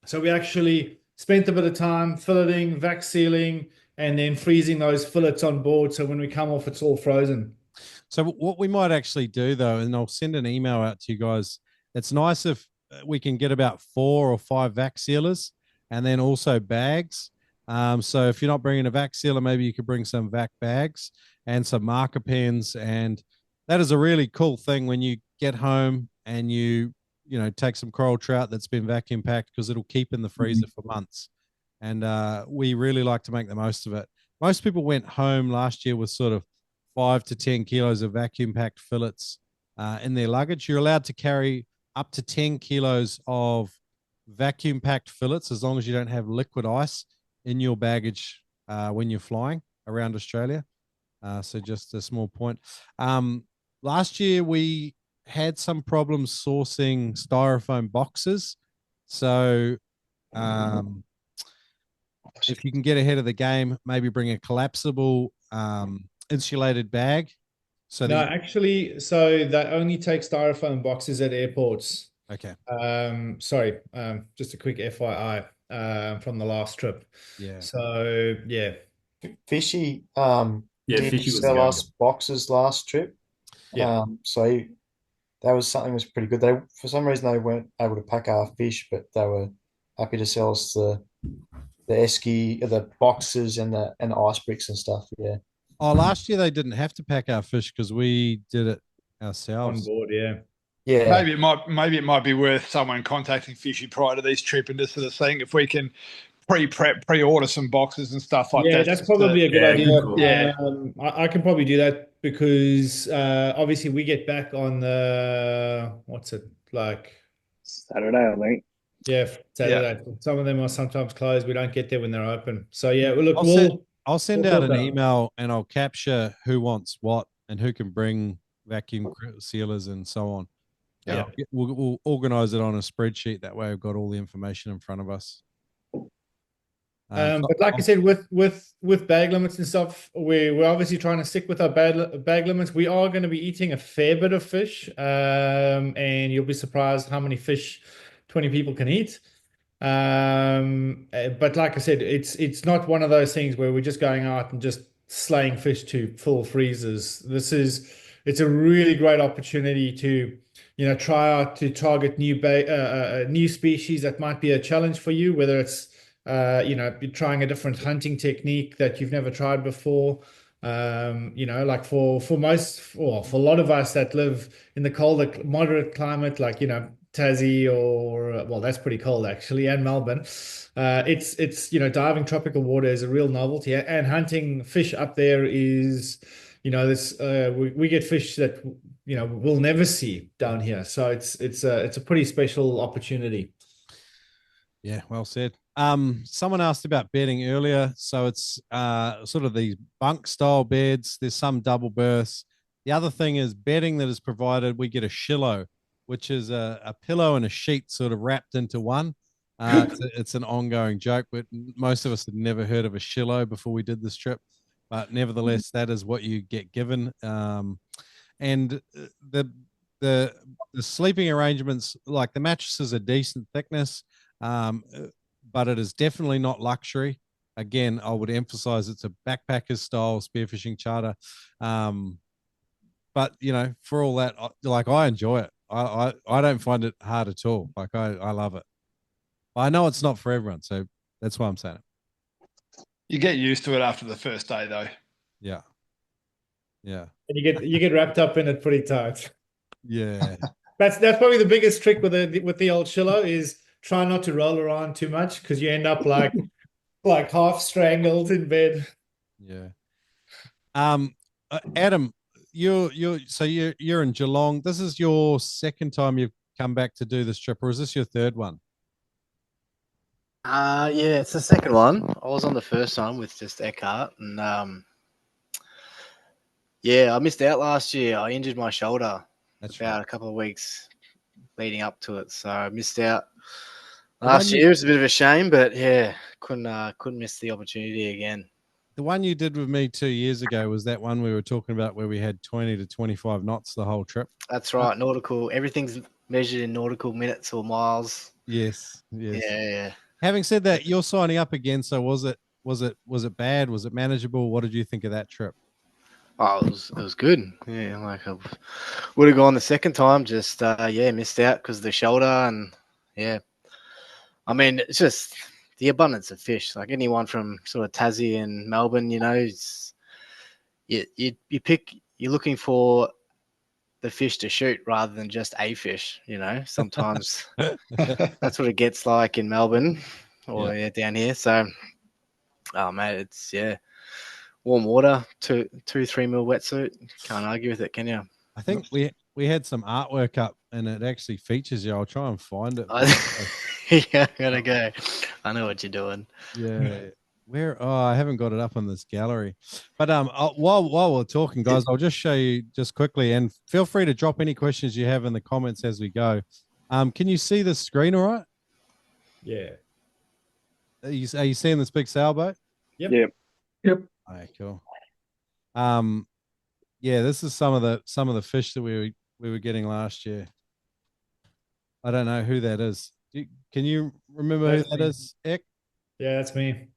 So we actually spent a bit of time filleting, vac sealing, and then freezing those fillets on board. So when we come off, it's all frozen. So what we might actually do though, and I'll send an email out to you guys. It's nice if we can get about 4 or 5 vac sealers and then also bags. So if you're not bringing a vac sealer, maybe you could bring some vac bags and some marker pens. And that is a really cool thing when you get home and you take some coral trout that's been vacuum packed, because it'll keep in the freezer for months. And we really like to make the most of it. Most people went home last year with sort of 5 to 10 kilos of vacuum packed fillets in their luggage. You're allowed to carry up to 10 kilos of vacuum packed fillets as long as you don't have liquid ice in your baggage when you're flying around Australia. So just a small point. Last year we had some problems sourcing styrofoam boxes. So if you can get ahead of the game, maybe bring a collapsible insulated bag. So no, actually, so they only take styrofoam boxes at airports. Okay. Sorry, just a quick FYI from the last trip. Yeah. So yeah. Fishy, Fishy did was sell the us boxes last trip. Yeah. So that was something that was pretty good. They, for some reason, they weren't able to pack our fish, but they were happy to sell us the esky, the boxes, and the ice bricks and stuff. Yeah. Oh, last year they didn't have to pack our fish because we did it ourselves. On board, yeah. Yeah. Maybe it might be worth someone contacting Fishy prior to these trip and just sort of seeing if we can pre-order some boxes and stuff like that. Yeah, that's probably a good idea. Yeah. I can probably do that because obviously we get back on the Saturday, I think. Yeah, Saturday. Yeah. Some of them are sometimes closed. We don't get there when they're open. So yeah, well, look, I'll send we'll out sort an that out. email and I'll capture who wants what and who can bring vacuum sealers and so on. Yeah. We'll organize it on a spreadsheet. That way we've got all the information in front of us. But like I said, with bag limits and stuff, we're obviously trying to stick with our bag limits. We are going to be eating a fair bit of fish, and you'll be surprised how many fish 20 people can eat. But like I said, it's not one of those things where we're just going out and just slaying fish to full freezers. It's a really great opportunity to try out to target new species that might be a challenge for you, whether it's you're trying a different hunting technique that you've never tried before. Like for a lot of us that live in the colder, moderate climate, like Tassie or well, that's pretty cold actually, and Melbourne. It's diving tropical water is a real novelty, and hunting fish up there is we get fish that we'll never see down here. So it's a pretty special opportunity. Yeah, well said. Someone asked about bedding earlier. So it's sort of these bunk style beds. There's some double berths. The other thing is bedding that is provided. We get a shillow, which is a pillow and a sheet sort of wrapped into one. It's an ongoing joke, but most of us had never heard of a shillow before we did this trip. But nevertheless, that is what you get given. And the the the sleeping arrangements, like the mattresses, are decent thickness, but it is definitely not luxury. Again, I would emphasize it's a backpacker style spearfishing charter. But for all that, like I enjoy it. I don't find it hard at all. Like I love it. I know it's not for everyone, so that's why I'm saying it. You get used to it after the first day, though. Yeah. And you get wrapped up in it pretty tight. Yeah. That's probably the biggest trick with the old Shillo is try not to roll around too much because you end up like half strangled in bed. Yeah. Adam, you're in Geelong. This is your second time you've come back to do this trip, or is this your third one? Yeah, it's the second one. I was on the first one with just Eckhart, and I missed out last year. I injured my shoulder a couple of weeks leading up to it, so I missed out last year. It was a bit of a shame, but yeah, couldn't miss the opportunity again. The one you did with me 2 years ago was that one we were talking about where we had 20 to 25 knots the whole trip. That's right, nautical. Everything's measured in nautical minutes or miles. Yes. Yeah. Having said that, you're signing up again. So was it bad? Was it manageable? What did you think of that trip? Oh, it was good. Yeah, like I would have gone the second time. Just missed out because of the shoulder, and I mean, it's just the abundance of fish. Like anyone from sort of Tassie and Melbourne, it's, you're looking for the fish to shoot rather than just a fish. Sometimes that's what it gets like in Melbourne or down here. So, oh mate, it's warm water, 3 mil wetsuit. Can't argue with it, can you? I think we had some artwork up, and it actually features you. I'll try and find it. Yeah, gotta go. I know what you're doing. Yeah. Where? Oh, I haven't got it up on this gallery. But while we're talking, guys, I'll just show you just quickly, and feel free to drop any questions you have in the comments as we go. Can you see the screen all right? Yeah. Are you seeing this big sailboat? Yep. Okay, cool. This is some of the fish that we were getting last year. I don't know who that is. Can you remember who that is, Eck? Yeah, that's me.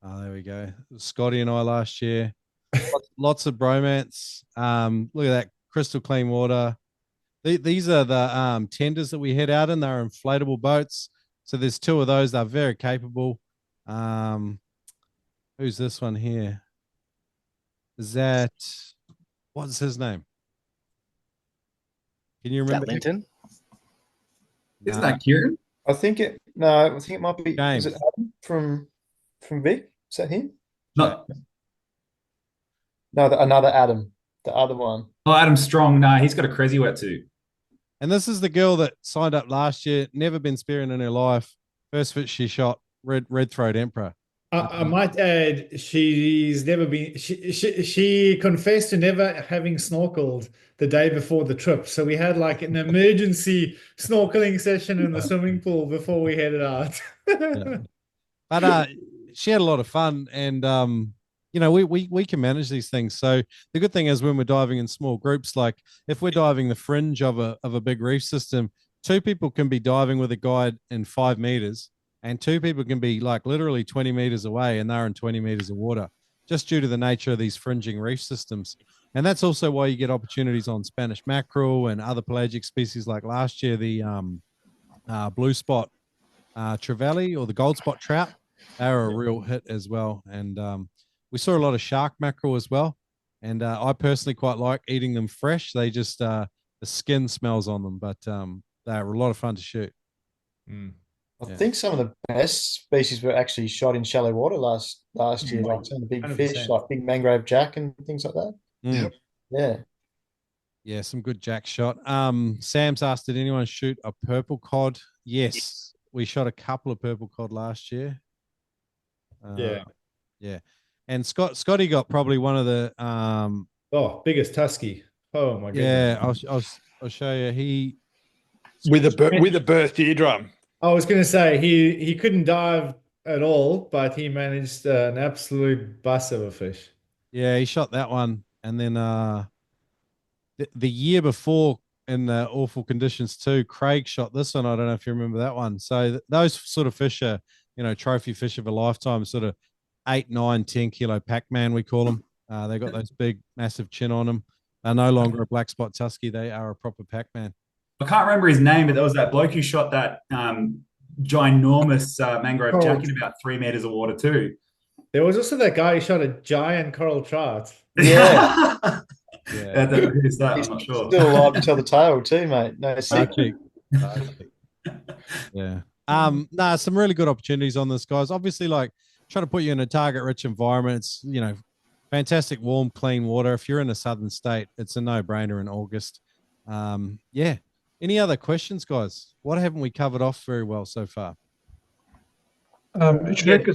Oh, there we go. Scotty and I last year. Lots of bromance. Look at that crystal clean water. These are the tenders that we head out in. They're inflatable boats. So there's 2 of those. They're very capable. Who's this one here? What's his name? Can you remember? Linton? Isn't that Kieran? I think it might be. James. Is it Adam from Vic? Is that him? No. No, another Adam. The other one. Oh, Adam Strong. Nah, he's got a crazy wetsuit. And this is the girl that signed up last year, never been spearing in her life. First fish she shot, red throat emperor. I might add, she's never been. She confessed to never having snorkeled the day before the trip. So we had like an emergency snorkeling session in the swimming pool before we headed out. But she had a lot of fun, and we can manage these things. So the good thing is when we're diving in small groups, like if we're diving the fringe of a big reef system, 2 people can be diving with a guide in 5 meters. And 2 people can be like literally 20 meters away and they're in 20 meters of water just due to the nature of these fringing reef systems. And that's also why you get opportunities on Spanish mackerel and other pelagic species like last year, the blue spot trevally or the gold spot trout. They were a real hit as well. And we saw a lot of shark mackerel as well. And I personally quite like eating them fresh. They just, the skin smells on them, but they're a lot of fun to shoot. I think some of the best species were actually shot in shallow water last year, like some of the big 100%. fish, like big mangrove jack and things like that. Yeah, some good jack shot. Sam's asked, did anyone shoot a purple cod? Yes. we shot a couple of purple cod last year. Yeah. And Scotty got probably one of the biggest tusky. Oh my yeah, goodness. I'll show you. He with a burst eardrum. I was going to say he couldn't dive at all, but he managed an absolute bus of a fish. Yeah, he shot that one, and then the year before in the awful conditions too, Craig shot this one. I don't know if you remember that one. So those sort of fish are, trophy fish of a lifetime, sort of 8, 9, 10 kilo Pac-Man, we call them. They got those big, massive chin on them. They're no longer a black spot tusky. They are a proper Pac-Man. I can't remember his name, but there was that bloke who shot that ginormous mangrove jack in about 3 meters of water too. There was also that guy who shot a giant coral trout. Yeah. Yeah, who's that? I'm not sure. Still alive to tell the tale too, mate. No secret. Yeah. Some really good opportunities on this, guys. Obviously, like trying to put you in a target-rich environment. It's fantastic, warm, clean water. If you're in a southern state, it's a no-brainer in August. Yeah. Any other questions, guys? What haven't we covered off very well so far? Shrek,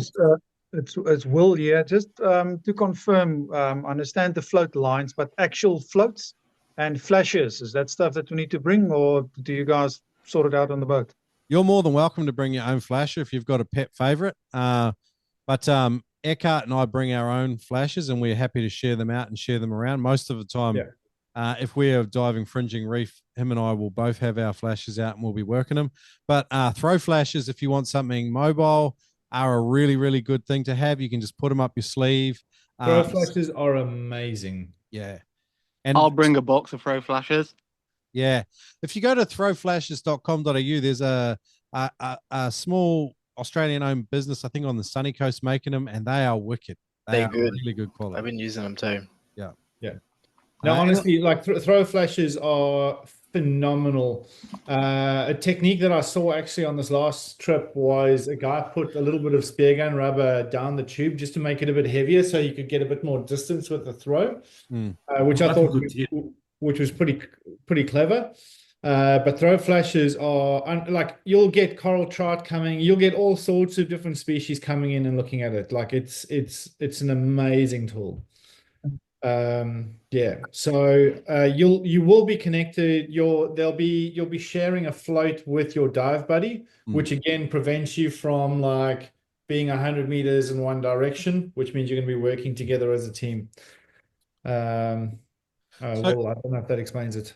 it's Will here. Just to confirm, I understand the float lines, but actual floats and flashes, is that stuff that we need to bring, or do you guys sort it out on the boat? You're more than welcome to bring your own flasher if you've got a pet favorite. But Eckhart and I bring our own flashes, and we're happy to share them out and share them around. Most of the time, if we are diving fringing reef, him and I will both have our flashes out and we'll be working them. But throw flashes, if you want something mobile, are a really, really good thing to have. You can just put them up your sleeve. Throw flashes are amazing. Yeah. And I'll bring a box of throw flashes. Yeah. If you go to throwflashes.com.au, there's a small Australian-owned business, I think, on the sunny coast making them, and they are wicked. They're good. Really good quality. I've been using them too. Yeah. Yeah. No, honestly, like throw flashes are phenomenal. A technique that I saw actually on this last trip was a guy put a little bit of spear gun rubber down the tube just to make it a bit heavier, so you could get a bit more distance with the throw, which I thought which was pretty clever. But throw flashes are like, you'll get coral trout coming, you'll get all sorts of different species coming in and looking at it. Like it's an amazing tool. Yeah, so you will be connected. You'll be sharing a float with your dive buddy, which again prevents you from like being 100 meters in one direction, which means you're going to be working together as a team. Well, I don't know if that explains it.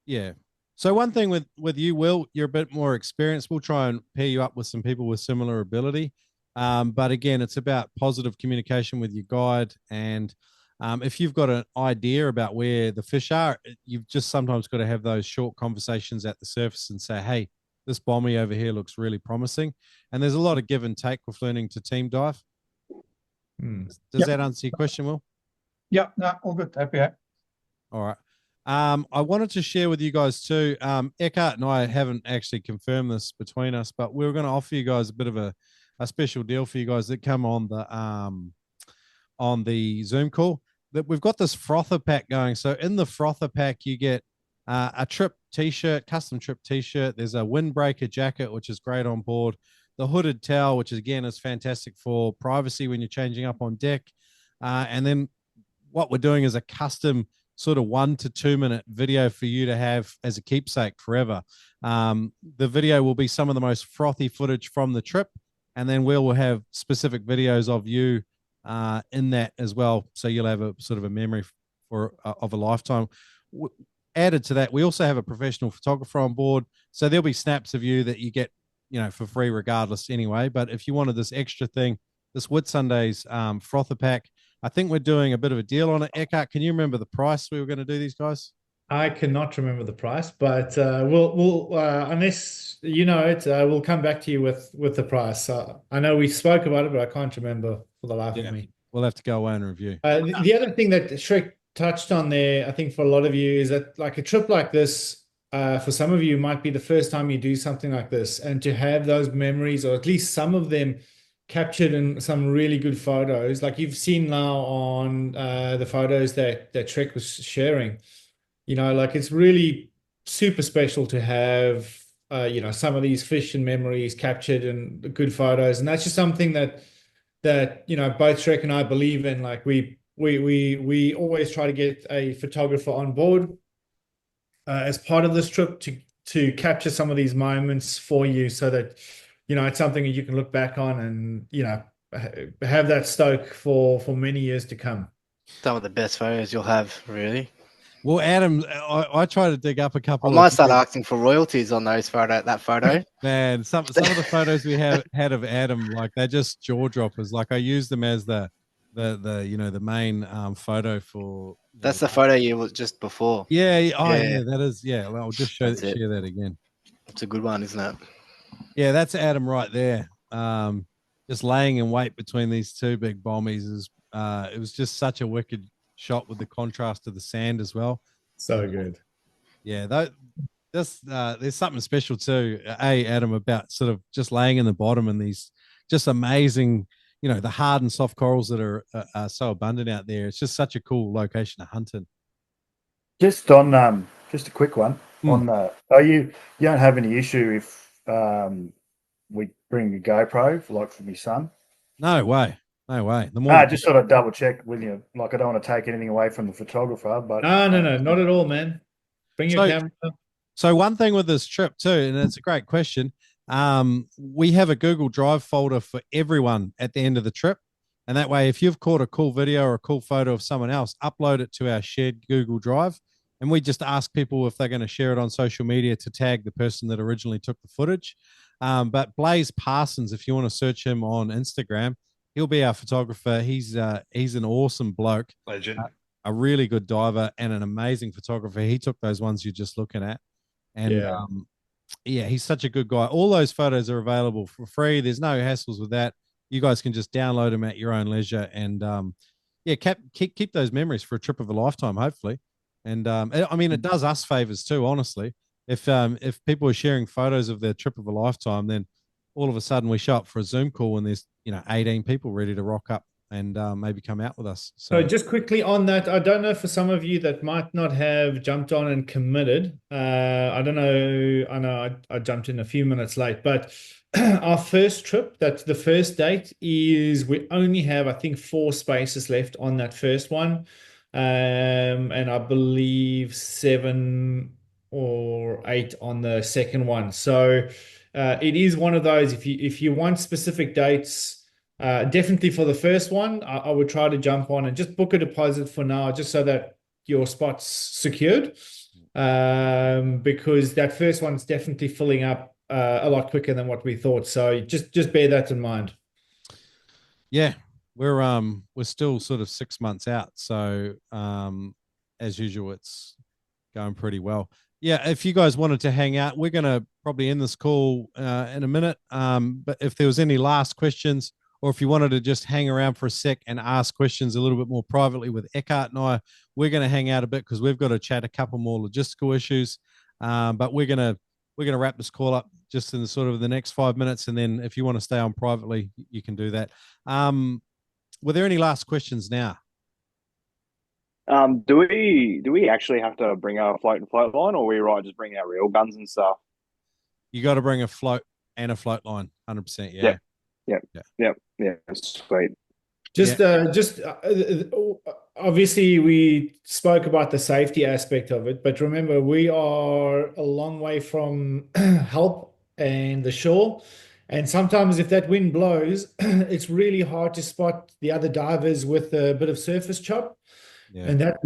Yeah. So one thing with you, Will, you're a bit more experienced. We'll try and pair you up with some people with similar ability. But again, it's about positive communication with your guide. And if you've got an idea about where the fish are, you've just sometimes got to have those short conversations at the surface and say, hey, this bommy over here looks really promising. And there's a lot of give and take with learning to team dive. Does that answer your question, Will? Yeah, no, all good. Happy. All right. I wanted to share with you guys too. Eckhart and I haven't actually confirmed this between us, but we were going to offer you guys a bit of a special deal for you guys that come on the Zoom call. That we've got this frother pack going. So in the frother pack, you get a trip t-shirt, custom trip t-shirt. There's a windbreaker jacket, which is great on board. The hooded towel, which again is fantastic for privacy when you're changing up on deck. And then what we're doing is a custom sort of 1 to 2 minute video for you to have as a keepsake forever. The video will be some of the most frothy footage from the trip, and then we'll have specific videos of you in that as well. So you'll have a sort of a memory of a lifetime. Added to that, we also have a professional photographer on board. So there'll be snaps of you that you get, for free regardless anyway. But if you wanted this extra thing, this Whitsundays frother pack, I think we're doing a bit of a deal on it. Eckhart, can you remember the price we were going to do these guys? I cannot remember the price, but we'll unless you know it, we'll come back to you with the price. I know we spoke about it, but I can't remember for the life of me. We'll have to go away and review. The other thing that Shrek touched on there, I think for a lot of you, is that like a trip like this, for some of you, might be the first time you do something like this, and to have those memories, or at least some of them, captured in some really good photos, like you've seen now on the photos that Shrek was sharing. Like it's really super special to have some of these fish and memories captured and good photos, and that's just something that both Shrek and I believe in. Like we always try to get a photographer on board as part of this trip to capture some of these moments for you, so that it's something that you can look back on and have that stoke for many years to come. Some of the best photos you'll have, really. Well, Adam, I try to dig up a couple. I might start asking for royalties on that photo. Man, some of the photos we have had of Adam, like they're just jaw droppers. Like I use them as the main photo for. That's the photo you was just before. Yeah. Yeah. That is. Yeah. I'll just share that again. It's a good one, isn't it? Yeah, that's Adam right there. Just laying in wait between these two big bombies is. It was just such a wicked shot with the contrast of the sand as well. So good. Yeah, there's something special too, Adam, about sort of just laying in the bottom and these just amazing, the hard and soft corals that are so abundant out there. It's just such a cool location to hunt in. Just on just a quick one on you don't have any issue if we bring a GoPro like for my son? No way. Just sort of double check with you. Like I don't want to take anything away from the photographer, but no, not at all, man. Bring your camera. So one thing with this trip too, and it's a great question. We have a Google Drive folder for everyone at the end of the trip. And that way, if you've caught a cool video or a cool photo of someone else, upload it to our shared Google Drive. And we just ask people if they're going to share it on social media to tag the person that originally took the footage. But Blaze Parsons, if you want to search him on Instagram, he'll be our photographer. He's an awesome bloke. Legend. A really good diver and an amazing photographer. He took those ones you're just looking at. And he's such a good guy. All those photos are available for free. There's no hassles with that. You guys can just download them at your own leisure and keep those memories for a trip of a lifetime, hopefully. And I mean, it does us favors too, honestly. If people are sharing photos of their trip of a lifetime, then all of a sudden we show up for a Zoom call and there's 18 people ready to rock up and maybe come out with us. So just quickly on that, I don't know, for some of you that might not have jumped on and committed, I don't know. I know I jumped in a few minutes late, but our first trip, that's the first date, is we only have, I think, 4 spaces left on that first one. And I believe 7 or 8 on the second one. So it is one of those, if you want specific dates, definitely for the first one, I would try to jump on and just book a deposit for now, just so that your spot's secured. Because that first one's definitely filling up a lot quicker than what we thought. So just bear that in mind. Yeah, we're still sort of 6 months out. So as usual, it's going pretty well. Yeah, if you guys wanted to hang out, we're going to probably end this call in a minute. But if there was any last questions, or if you wanted to just hang around for a sec and ask questions a little bit more privately with Eckhart and I, we're going to hang out a bit because we've got to chat a couple more logistical issues. But we're going to wrap this call up just in the sort of the next 5 minutes, and then if you want to stay on privately, you can do that. Were there any last questions now? Do we actually have to bring our float line, or are we right just bringing our reel guns and stuff? You got to bring a float and a float line, 100%. Yeah. Yeah. Sweet. Just obviously we spoke about the safety aspect of it, but remember, we are a long way from help and the shore. And sometimes if that wind blows, it's really hard to spot the other divers with a bit of surface chop. Yeah. And that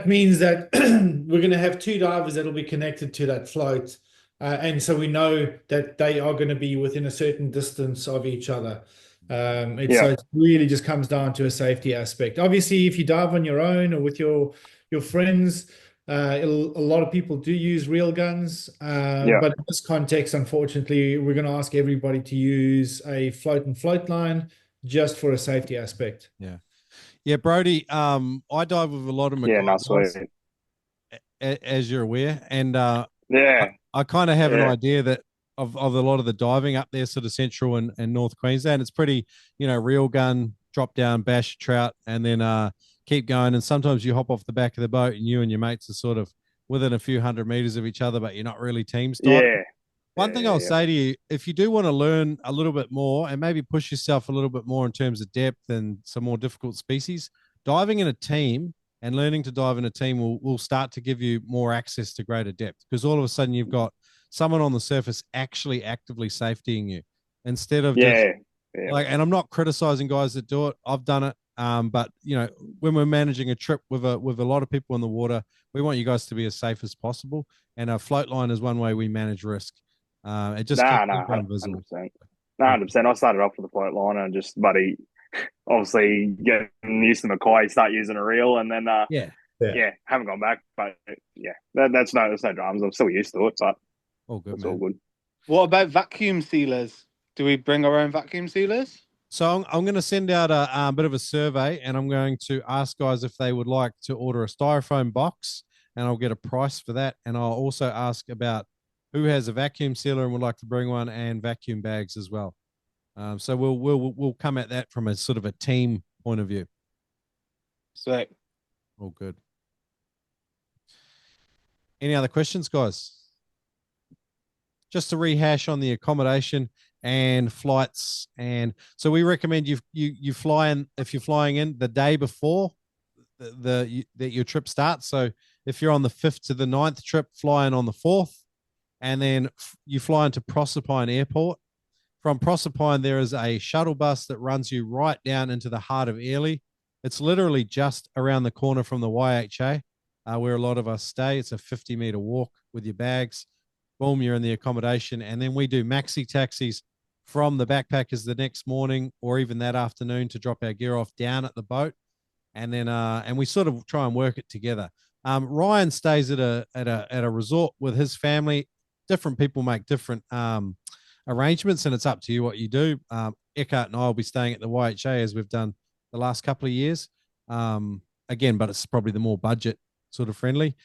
means that we're going to have 2 divers that'll be connected to that float. And so we know that they are going to be within a certain distance of each other. So it really just comes down to a safety aspect. Obviously, if you dive on your own or with your friends, a lot of people do use reel guns. But in this context, unfortunately, we're going to ask everybody to use a float and float line just for a safety aspect. Yeah, Brody, I dive with a lot of guys, as you're aware. And I kind of have an idea that of a lot of the diving up there, sort of central and North Queensland, it's pretty, reel gun, drop down, bash trout, and then keep going. And sometimes you hop off the back of the boat and you and your mates are sort of within a few hundred meters of each other, but you're not really teams diving. Yeah. One thing I'll say to you, if you do want to learn a little bit more and maybe push yourself a little bit more in terms of depth and some more difficult species, diving in a team and learning to dive in a team will start to give you more access to greater depth, because all of a sudden you've got someone on the surface actually actively safetying you instead of just like, and I'm not criticizing guys that do it. I've done it. But when we're managing a trip with a lot of people in the water, we want you guys to be as safe as possible. And a float line is one way we manage risk. It just keeps everyone visible. 100%. 100%. I started off with a float line and just, buddy, obviously getting used to Mackay, you start using a reel, and then haven't gone back. But there's no dramas. I'm still used to it, but all good. It's all good. What about vacuum sealers? Do we bring our own vacuum sealers? So I'm going to send out a bit of a survey, and I'm going to ask guys if they would like to order a styrofoam box, and I'll get a price for that. And I'll also ask about who has a vacuum sealer and would like to bring one, and vacuum bags as well. So we'll come at that from a sort of a team point of view. Sweet. All good. Any other questions, guys? Just to rehash on the accommodation and flights, and so we recommend you fly in, if you're flying in the day before that your trip starts. So if you're on the 5th to the 9th trip, fly in on the 4th, and then you fly into Proserpine Airport. From Proserpine, there is a shuttle bus that runs you right down into the heart of Airlie. It's literally just around the corner from the YHA, where a lot of us stay. It's a 50-meter walk with your bags. Boom, you're in the accommodation. And then we do maxi taxis from the backpackers the next morning or even that afternoon to drop our gear off down at the boat. And then and we sort of try and work it together. Ryan stays at a resort with his family. Different people make different arrangements, and it's up to you what you do. Eckhart and I will be staying at the YHA as we've done the last couple of years. Again, but it's probably the more budget sort of friendly.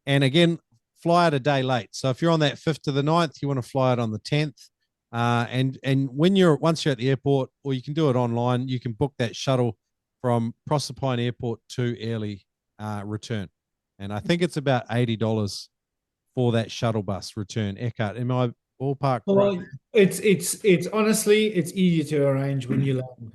And again, fly out a day late. So if you're on that 5th to the 9th, you want to fly it on the 10th. And when once you're at the airport, or you can do it online, you can book that shuttle from Proserpine Airport to Airlie return. And I think it's about $80 for that shuttle bus return. Eckhart, am I ballpark right? Well, it's honestly, it's easier to arrange when you land.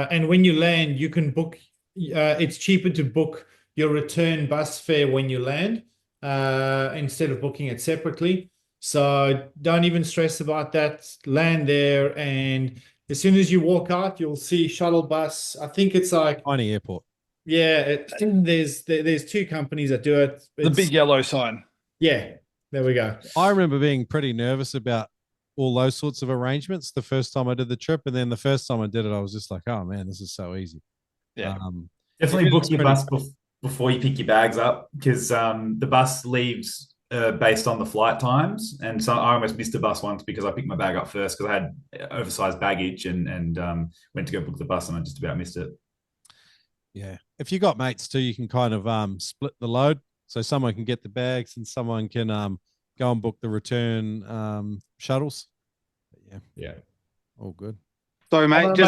And when you land, you can book. It's cheaper to book your return bus fare when you land, instead of booking it separately. So don't even stress about that. Land there, and as soon as you walk out, you'll see shuttle bus. I think it's like tiny airport. Yeah, there's 2 companies that do it. The big yellow sign. Yeah, there we go. I remember being pretty nervous about all those sorts of arrangements the first time I did the trip, and then the first time I did it, I was just like, "Oh man, this is so easy." Yeah, definitely book your bus before you pick your bags up, because the bus leaves based on the flight times, and so I almost missed a bus once because I picked my bag up first because I had oversized baggage and went to go book the bus and I just about missed it. Yeah, if you got mates too, you can kind of split the load, so someone can get the bags and someone can go and book the return shuttles. Yeah, all good. Sorry, mate.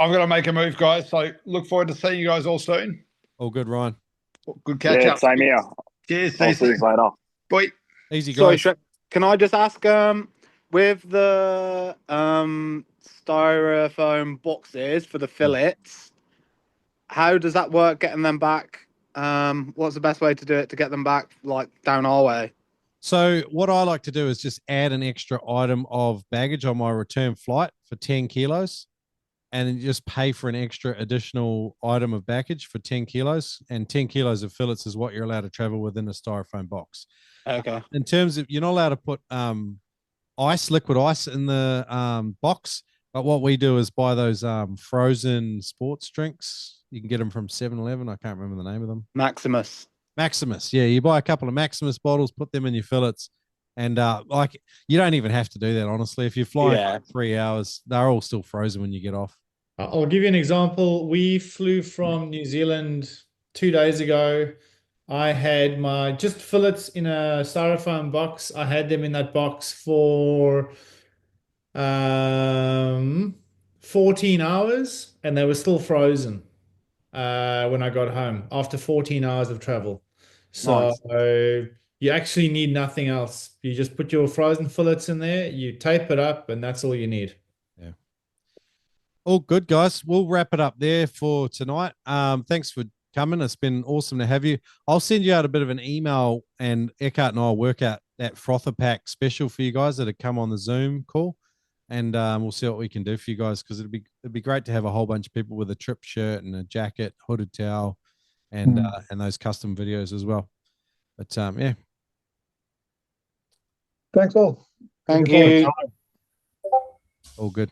I've got to make a move, guys. So look forward to seeing you guys all soon. All good, Ryan. Good catch up. Same here. Cheers. I'll see you later. Bye. Easy, guys. Sorry, can I just ask, with the styrofoam boxes for the fillets, how does that work getting them back? What's the best way to do it to get them back, like down our way? So what I like to do is just add an extra item of baggage on my return flight for 10 kilos, and then just pay for an extra additional item of baggage for 10 kilos. And 10 kilos of fillets is what you're allowed to travel within a styrofoam box. Okay. In terms of, you're not allowed to put liquid ice in the box, but what we do is buy those frozen sports drinks. You can get them from 7-Eleven. I can't remember the name of them. Maximus. Yeah, you buy a couple of Maximus bottles, put them in your fillets, and like, you don't even have to do that, honestly. If you're flying for 3 hours, they're all still frozen when you get off. I'll give you an example. We flew from New Zealand 2 days ago. I had my just fillets in a styrofoam box. I had them in that box for 14 hours, and they were still frozen when I got home after 14 hours of travel. So You actually need nothing else. You just put your frozen fillets in there, you tape it up, and that's all you need. Yeah. All good, guys. We'll wrap it up there for tonight. Thanks for coming. It's been awesome to have you. I'll send you out a bit of an email, and Eckhart and I'll work out that frother pack special for you guys that have come on the Zoom call, and we'll see what we can do for you guys, because it'd be great to have a whole bunch of people with a trip shirt and a jacket, hooded towel, and those custom videos as well. But yeah. Thanks all. Thank you. All good.